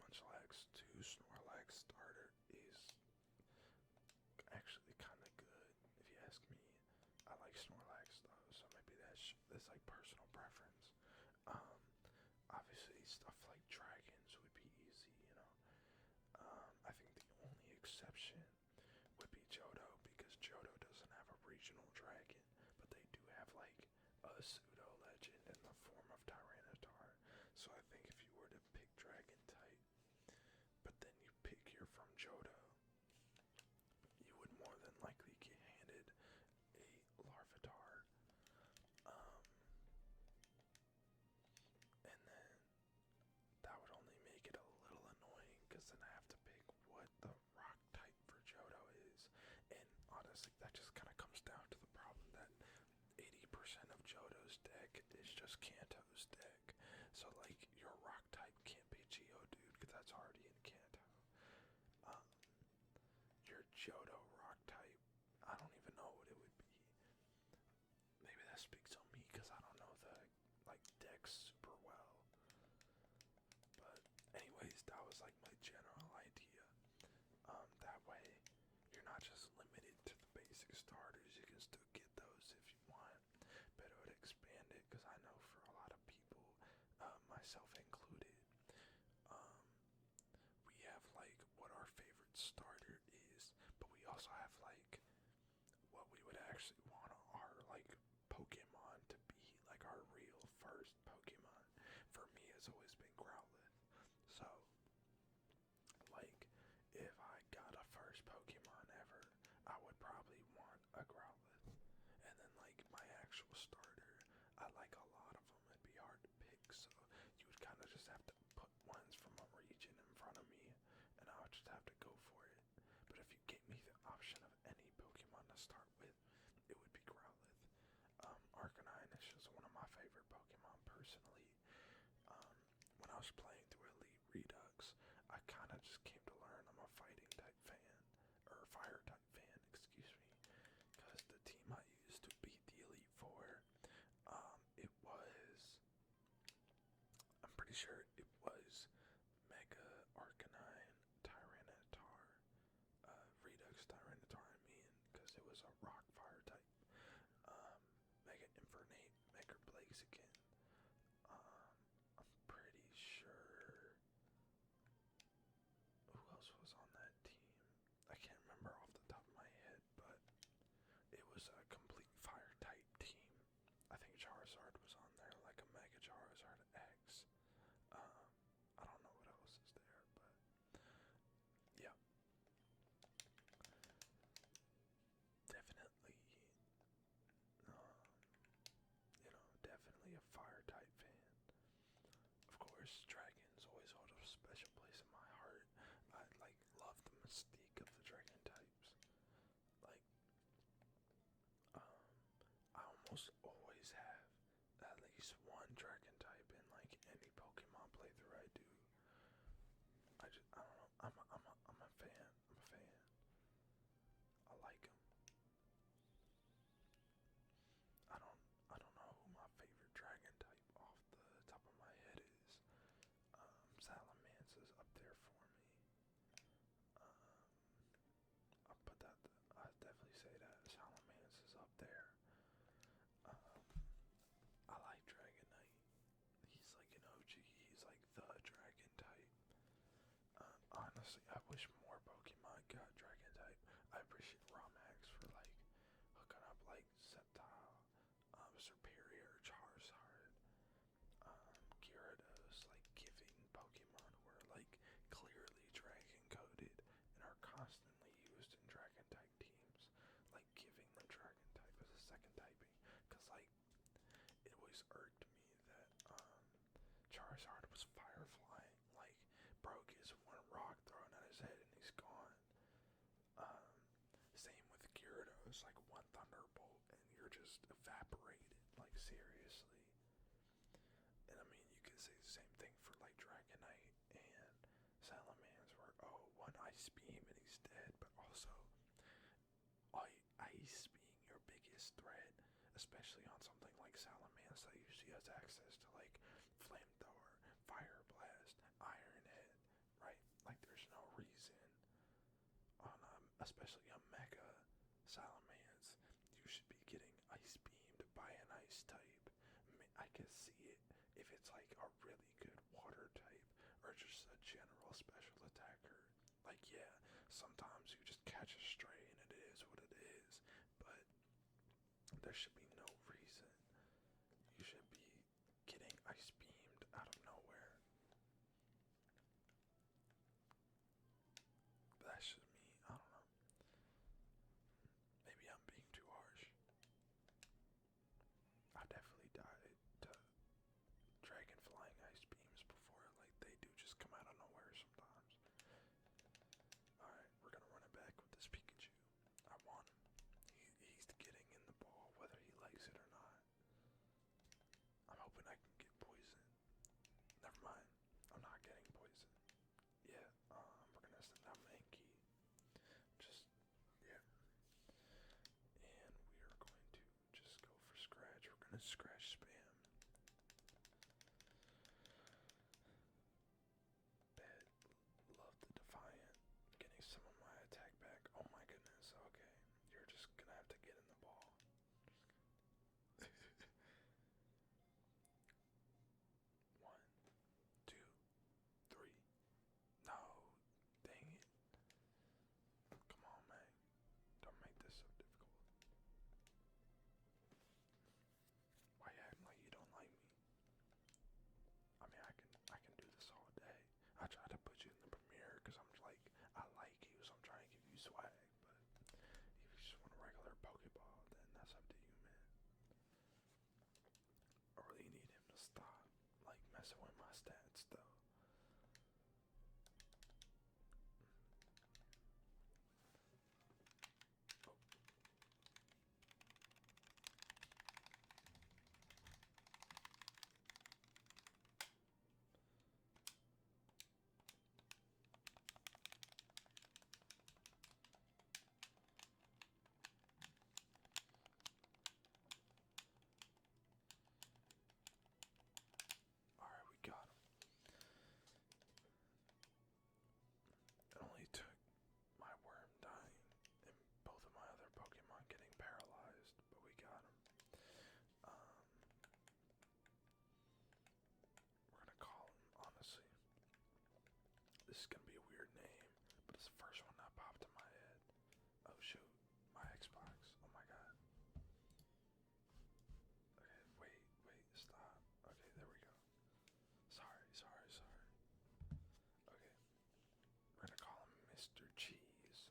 Munchlax to Snorlax starter is actually kind of good, if you ask me. I like Snorlax though, so maybe that's personal preference. Obviously stuff like dragons would be easy, I think the only exception would be Johto, because Johto doesn't have a regional dragon, but they do have a pseudo legend in the form of Tyranitar. So I think if you were to pick dragon type, but then you pick you're from Johto, you would more than likely get handed a Larvitar. And then that would only make it a little annoying, because then I have to pick what the rock type for Johto is. And honestly, that just kind of comes down to the problem that 80% of Johto's deck is just Kanto's deck. So your rock type can't be Geodude, because that's already in Kanto. Your Johto rock type, I don't even know what it would be. Maybe that speaks on me, because I don't know the decks super well. But anyways, that was my general idea. That way you're not just limited to the basic starters, you can still get those if you want, but it would expand it, because I know for a lot of people, myself included, we have what our actual starter. I like a lot of them. It'd be hard to pick, so you would kind of just have to put ones from a region in front of me, and I would just have to go for it. But if you gave me the option of any Pokemon to start with, it would be Growlithe. Arcanine is just one of my favorite Pokemon personally. Um, when I was playing through Elite Redux, I kind of just came to learn I'm a fighting type fan, or fire type fan, excuse me, because the team I used to beat the Elite Four, it was, I'm pretty sure it was Mega Arcanine Tyranitar, Redux Tyranitar, I mean, because it was a rock fire type. Mega Infernape, Mega Blaziken. I'm pretty sure. Who else was on that team? I can't remember off the top of my head, but it was a complete fire type team. I think Charizard was on there, like a Mega Charizard X. I don't know what else is there, but yeah. Definitely, definitely a fire type fan. Of course, dragons always hold a special place in my heart. I love the mystique of the dragon types. Like, I almost always have at least one dragon type in any Pokemon playthrough I do. I don't know. I'm a fan. I'm a fan. I like them. I don't know who my favorite dragon type off the top of my head is. Salamance's up there for me. I'll put that. I'd definitely say that Salamence is up there. I like Dragonite. He's like an OG. He's like the dragon type. Honestly, I wish more Pokemon got dragon type. I appreciate Romax for hooking up Sceptile, Superior, Charizard, Gyarados, giving Pokemon who are clearly dragon coded and are constantly used in dragon type teams, giving them dragon type as a second typing, because it always irked me that Charizard was fire flying. Bro gets one rock thrown at his head and he's gone. Same with Gyarados, one thunderbolt and you're just evaporated, seriously. And I mean, you could say the same thing for Dragonite and Salamence, where one ice beam and he's dead, but also ice being your biggest threat, especially on something like Salamence that usually has access to flamethrower, fire blast, iron head, right? There's no reason on especially a Mega Salamence you should be getting ice beamed by an ice type. I can see it if it's a really good water type or just a general special attacker. Yeah, sometimes you just catch a stray and it is what it is, but there should be no reason you should be getting ice beamed out of nowhere. But that's just me, I don't know. Maybe I'm being too harsh. I definitely died to dragon flying ice beams before. They do just come out of nowhere sometimes. Alright, we're gonna run it back with this Pikachu. I want him. He's getting in the ball, whether he is gonna be a weird name, but it's the first one that popped in my head. Oh shoot, my Xbox. Oh my god. Okay, wait, stop. Okay, there we go. Sorry. Okay, we're gonna call him Mr. Cheese.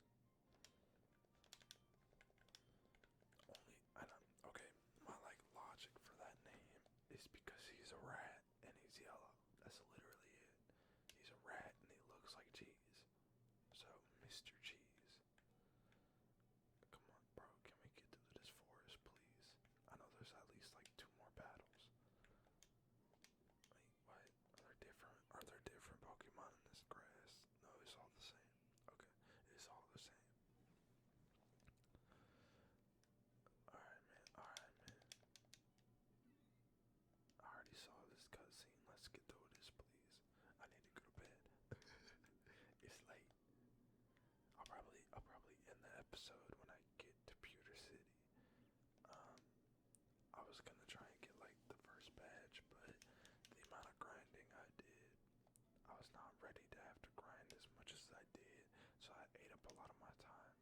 Only, I don't, okay, my like logic for that name is because he's a rat and he's yellow. That's literally it. He's a rat and he looks like cheese. So, Mr. Cheese. Come on, bro, can we get through this forest, please? I know there's at least like 2 more battles. Wait, what? Are there different Pokemon in this grass? No, it's all the same. Okay, it's all the same. Alright, man. I already saw this cutscene. Let's get through this, please. I need to go to bed. It's late. I'll probably end the episode when I get to Pewter City. I was gonna try and get like the first badge, but the amount of grinding I did, I was not ready to have to grind as much as I did, so I ate up a lot of my time.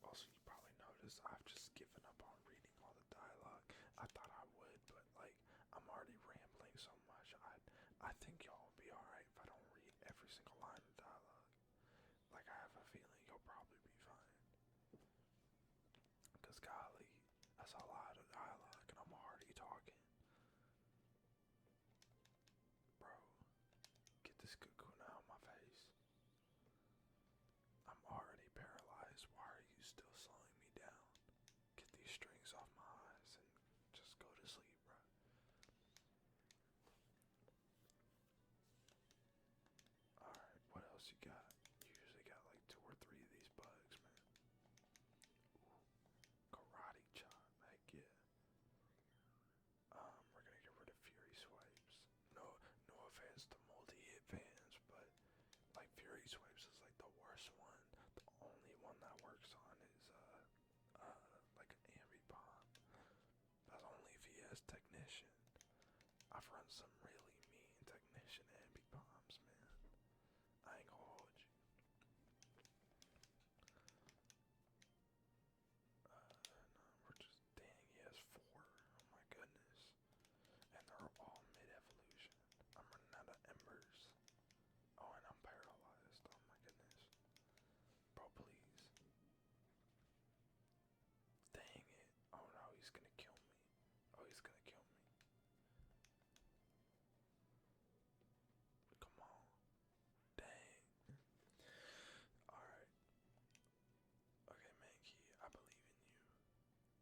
Also, you probably noticed I've just given up on reading all the dialogue. I thought I would, but like I'm already rambling so much. I think y'all will be alright if I don't read every single line of dialogue. Like I have a feeling you'll probably be fine. Cause golly, that's a lot of dialogue and I'm already talking. Bro, get this cocoon out of my face. I'm already paralyzed. Why are you still slowing me down? Get these strings off my eyes and just go to sleep, bro. Alright, what else you got? You usually got like 2 or 3 of these bugs, man. Ooh, karate chop, heck yeah. We're gonna get rid of Fury Swipes. No offense to multi-hit fans, but like Fury Swipes is like the worst one. The only one that works on is like an ambi bomb. That's only if he has technician. I've run some really mean technician ambi bombs, man. I ain't gonna hold you. No, we're just dang. He has 4. Oh my goodness. And they're all mid-evolution. I'm running out of embers. Oh, and I'm paralyzed. Oh my goodness. Bro, please. Dang it. Oh no, he's gonna kill me. Oh, he's gonna kill me. Come on. Dang. Alright. Okay, Mankey, I believe in you.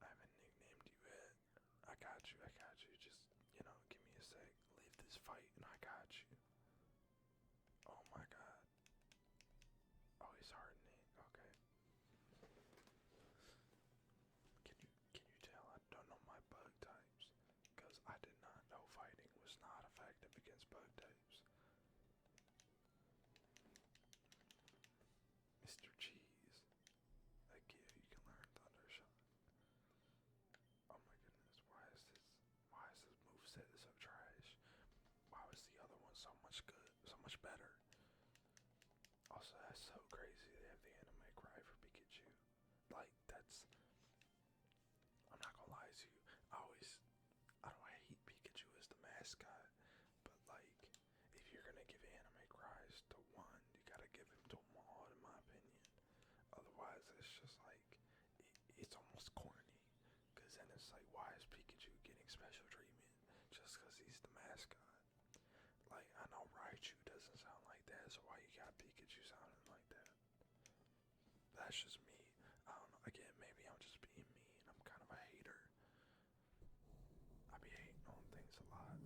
I haven't nicknamed you yet. I got you. Just, give me a sec. Leave this fight and I got you. Oh my god. Oh, he's hardening. Okay. Can you tell I don't know my bug types? Because I did not know fighting was not effective against bug types. Mr. Cheese. Like, yeah, you can learn Thunder Shot. Oh my goodness, why is this moveset so trash? Why was the other one so much better? Also, that's so crazy they have the anime cry for Pikachu. Like, I'm not gonna lie to you, I don't hate Pikachu as the mascot, but like, if you're gonna give anime cries to one, you gotta give him to them all, in my opinion. Otherwise, it's just like, it's almost corny. Cause then it's like, why is Pikachu getting special treatment just cause he's the mascot? Like, I know Raichu doesn't sound like that, so why you got Pikachu sounding like that? That's just me. I don't know. Again, maybe I'm just being mean. I'm kind of a hater. I be hating on things a lot.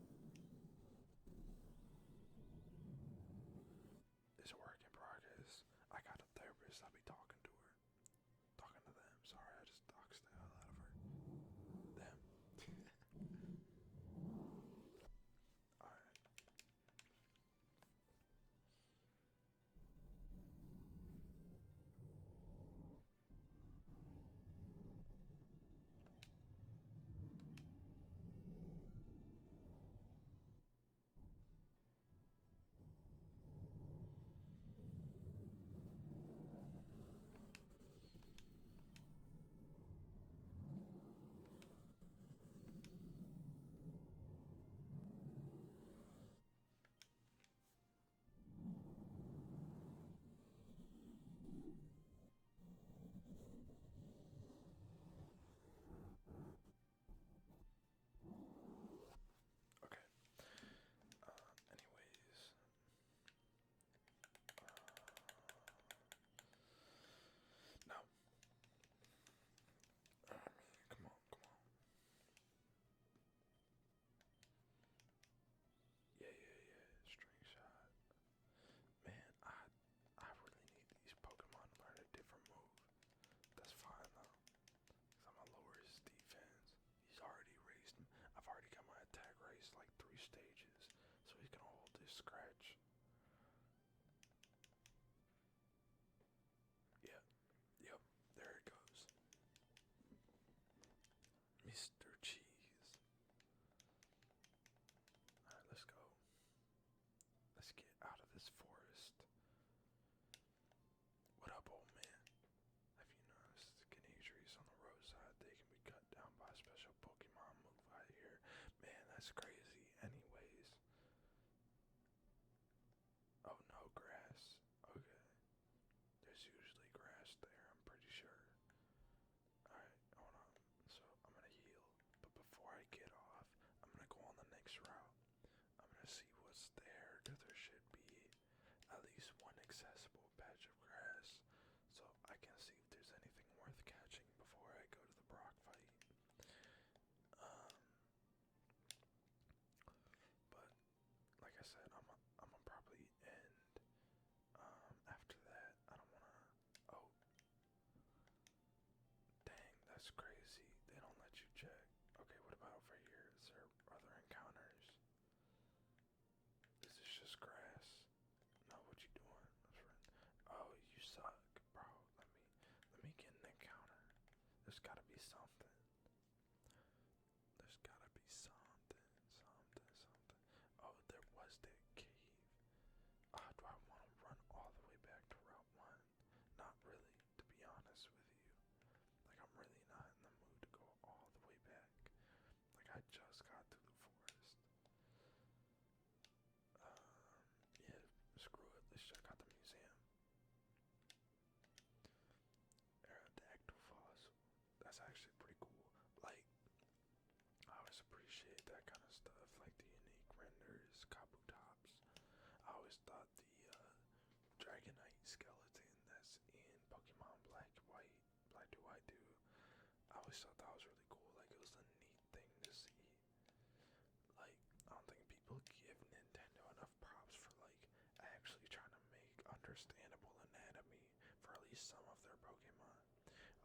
It's a work in progress. I got a therapist. I be talking to her. Talking to them. Sorry, I just doxed the hell out of her. Them. Alright. There's gotta be something. There's gotta be something. Oh, there was that cave. Do I want to run all the way back to Route 1? Not really, to be honest with you. Like, I'm really not in the mood to go all the way back. Like, I just got through the forest. Yeah, screw it. Let's check out the museum. Aerodactyl fossil. That's actually pretty cool. Like, I always appreciate that kind of stuff, like the unique renders, Kabutops. I always thought the Dragonite skeleton that's in Pokemon Black Do I Do. I always thought that was really cool. Like, it was a neat thing to see. Like, I don't think people give Nintendo enough props for like actually trying to make understandable anatomy for at least some of their Pokemon.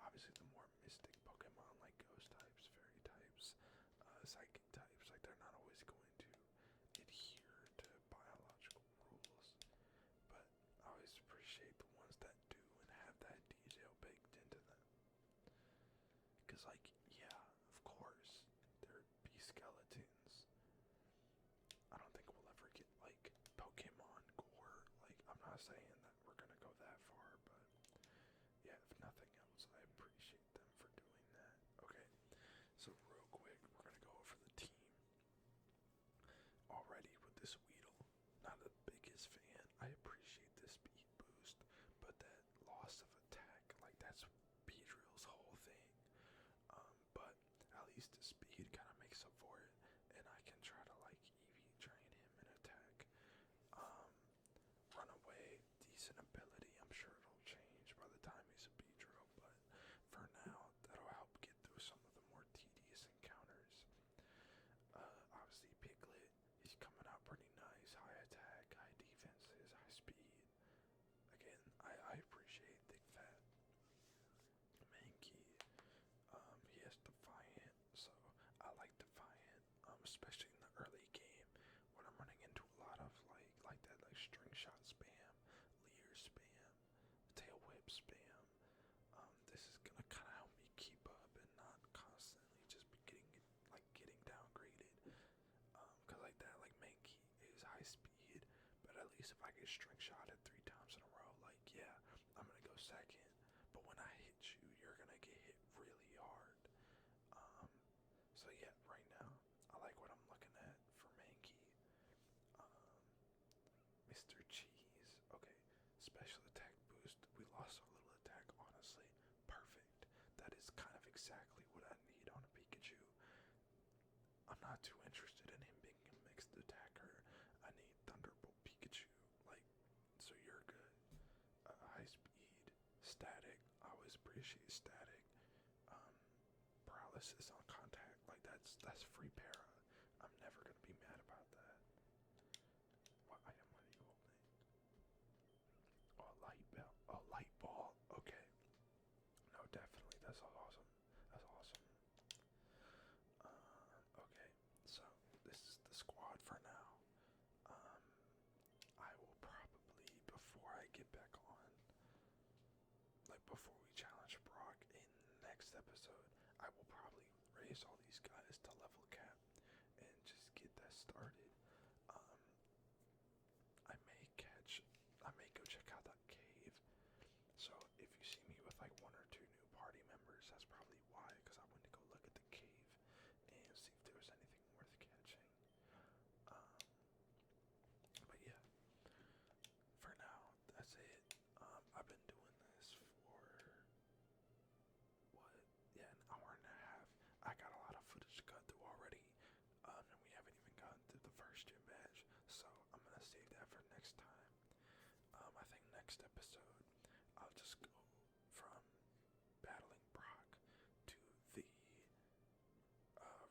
Obviously, the more mystic Pokemon like Ghost types, Fairy types, Psychic types, like they're not always going to adhere to biological rules. But I always appreciate the ones that do and have that detail baked into them. Cause like, yeah, of course, there'd be skeletons. I don't think we'll ever get like Pokemon gore. Like, I'm not saying that we're gonna go that far, but yeah, if nothing else, I appreciate them for doing that. Okay, so real quick, we're gonna go over the team. Already with this Weedle, not the biggest fan. I appreciate the speed boost, but that loss of attack, like that's Beedrill's whole thing. But at least the speed kind of makes up for it, and I can try to like EV train him and attack. Run away, decent ability. I'm sure it'll change by the time he's a Beedrill, but for now, that'll help get through some of the more tedious encounters. Obviously Piglet, he's coming out pretty nice. High attack, high defenses, high speed. Again, I appreciate Thick Fat. Mankey, he has Defiant, so I like Defiant, especially in the early game when I'm running into a lot of like that like string shot spam, leer spam, tail whip spam. This is gonna kind of help me keep up and not constantly just be getting downgraded. Cause like that, like Mankey is high speed, but at least if I get string shotted 3 times in a row, like yeah, I'm gonna go second. But when I hit you, you're gonna get hit really hard. So yeah, right now I like what I'm looking at for Mankey. Mr. Cheese, okay, special attack boost. We lost our little attack, honestly. Perfect. That is kind of exactly what I need on a Pikachu. I'm not too interested in him being a mixed attacker. I need Thunderbolt Pikachu. Like, so you're good. High speed, static. I always appreciate static. Paralysis on contact. Like that's free para. I'm never gonna be mad about that. What item are you holding? Oh, light bell. Oh, light ball. Okay. No, definitely. That's awesome. That's awesome. Okay, so this is the squad for now. I will probably, before I get back on, like before we challenge Brock in the next episode, I will probably raise all these guys to level cap and just get that started. I may go check out that cave. So if you see me with like 1 or 2 new party members, that's probably why, because I went to go look at the cave and see if there was anything worth catching. But yeah, for now, that's it. I've been doing this for, what, yeah, an hour and a half. I got a lot of footage to cut through already, and we haven't even gotten through the first gym badge, so I'm gonna save that for next time. I think next episode, I'll just go from battling Brock to the,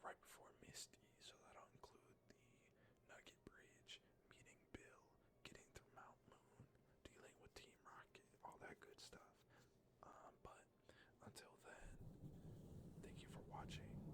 right before Misty, so that'll include the Nugget Bridge, meeting Bill, getting through Mount Moon, dealing with Team Rocket, all that good stuff. But until then, thank you for watching.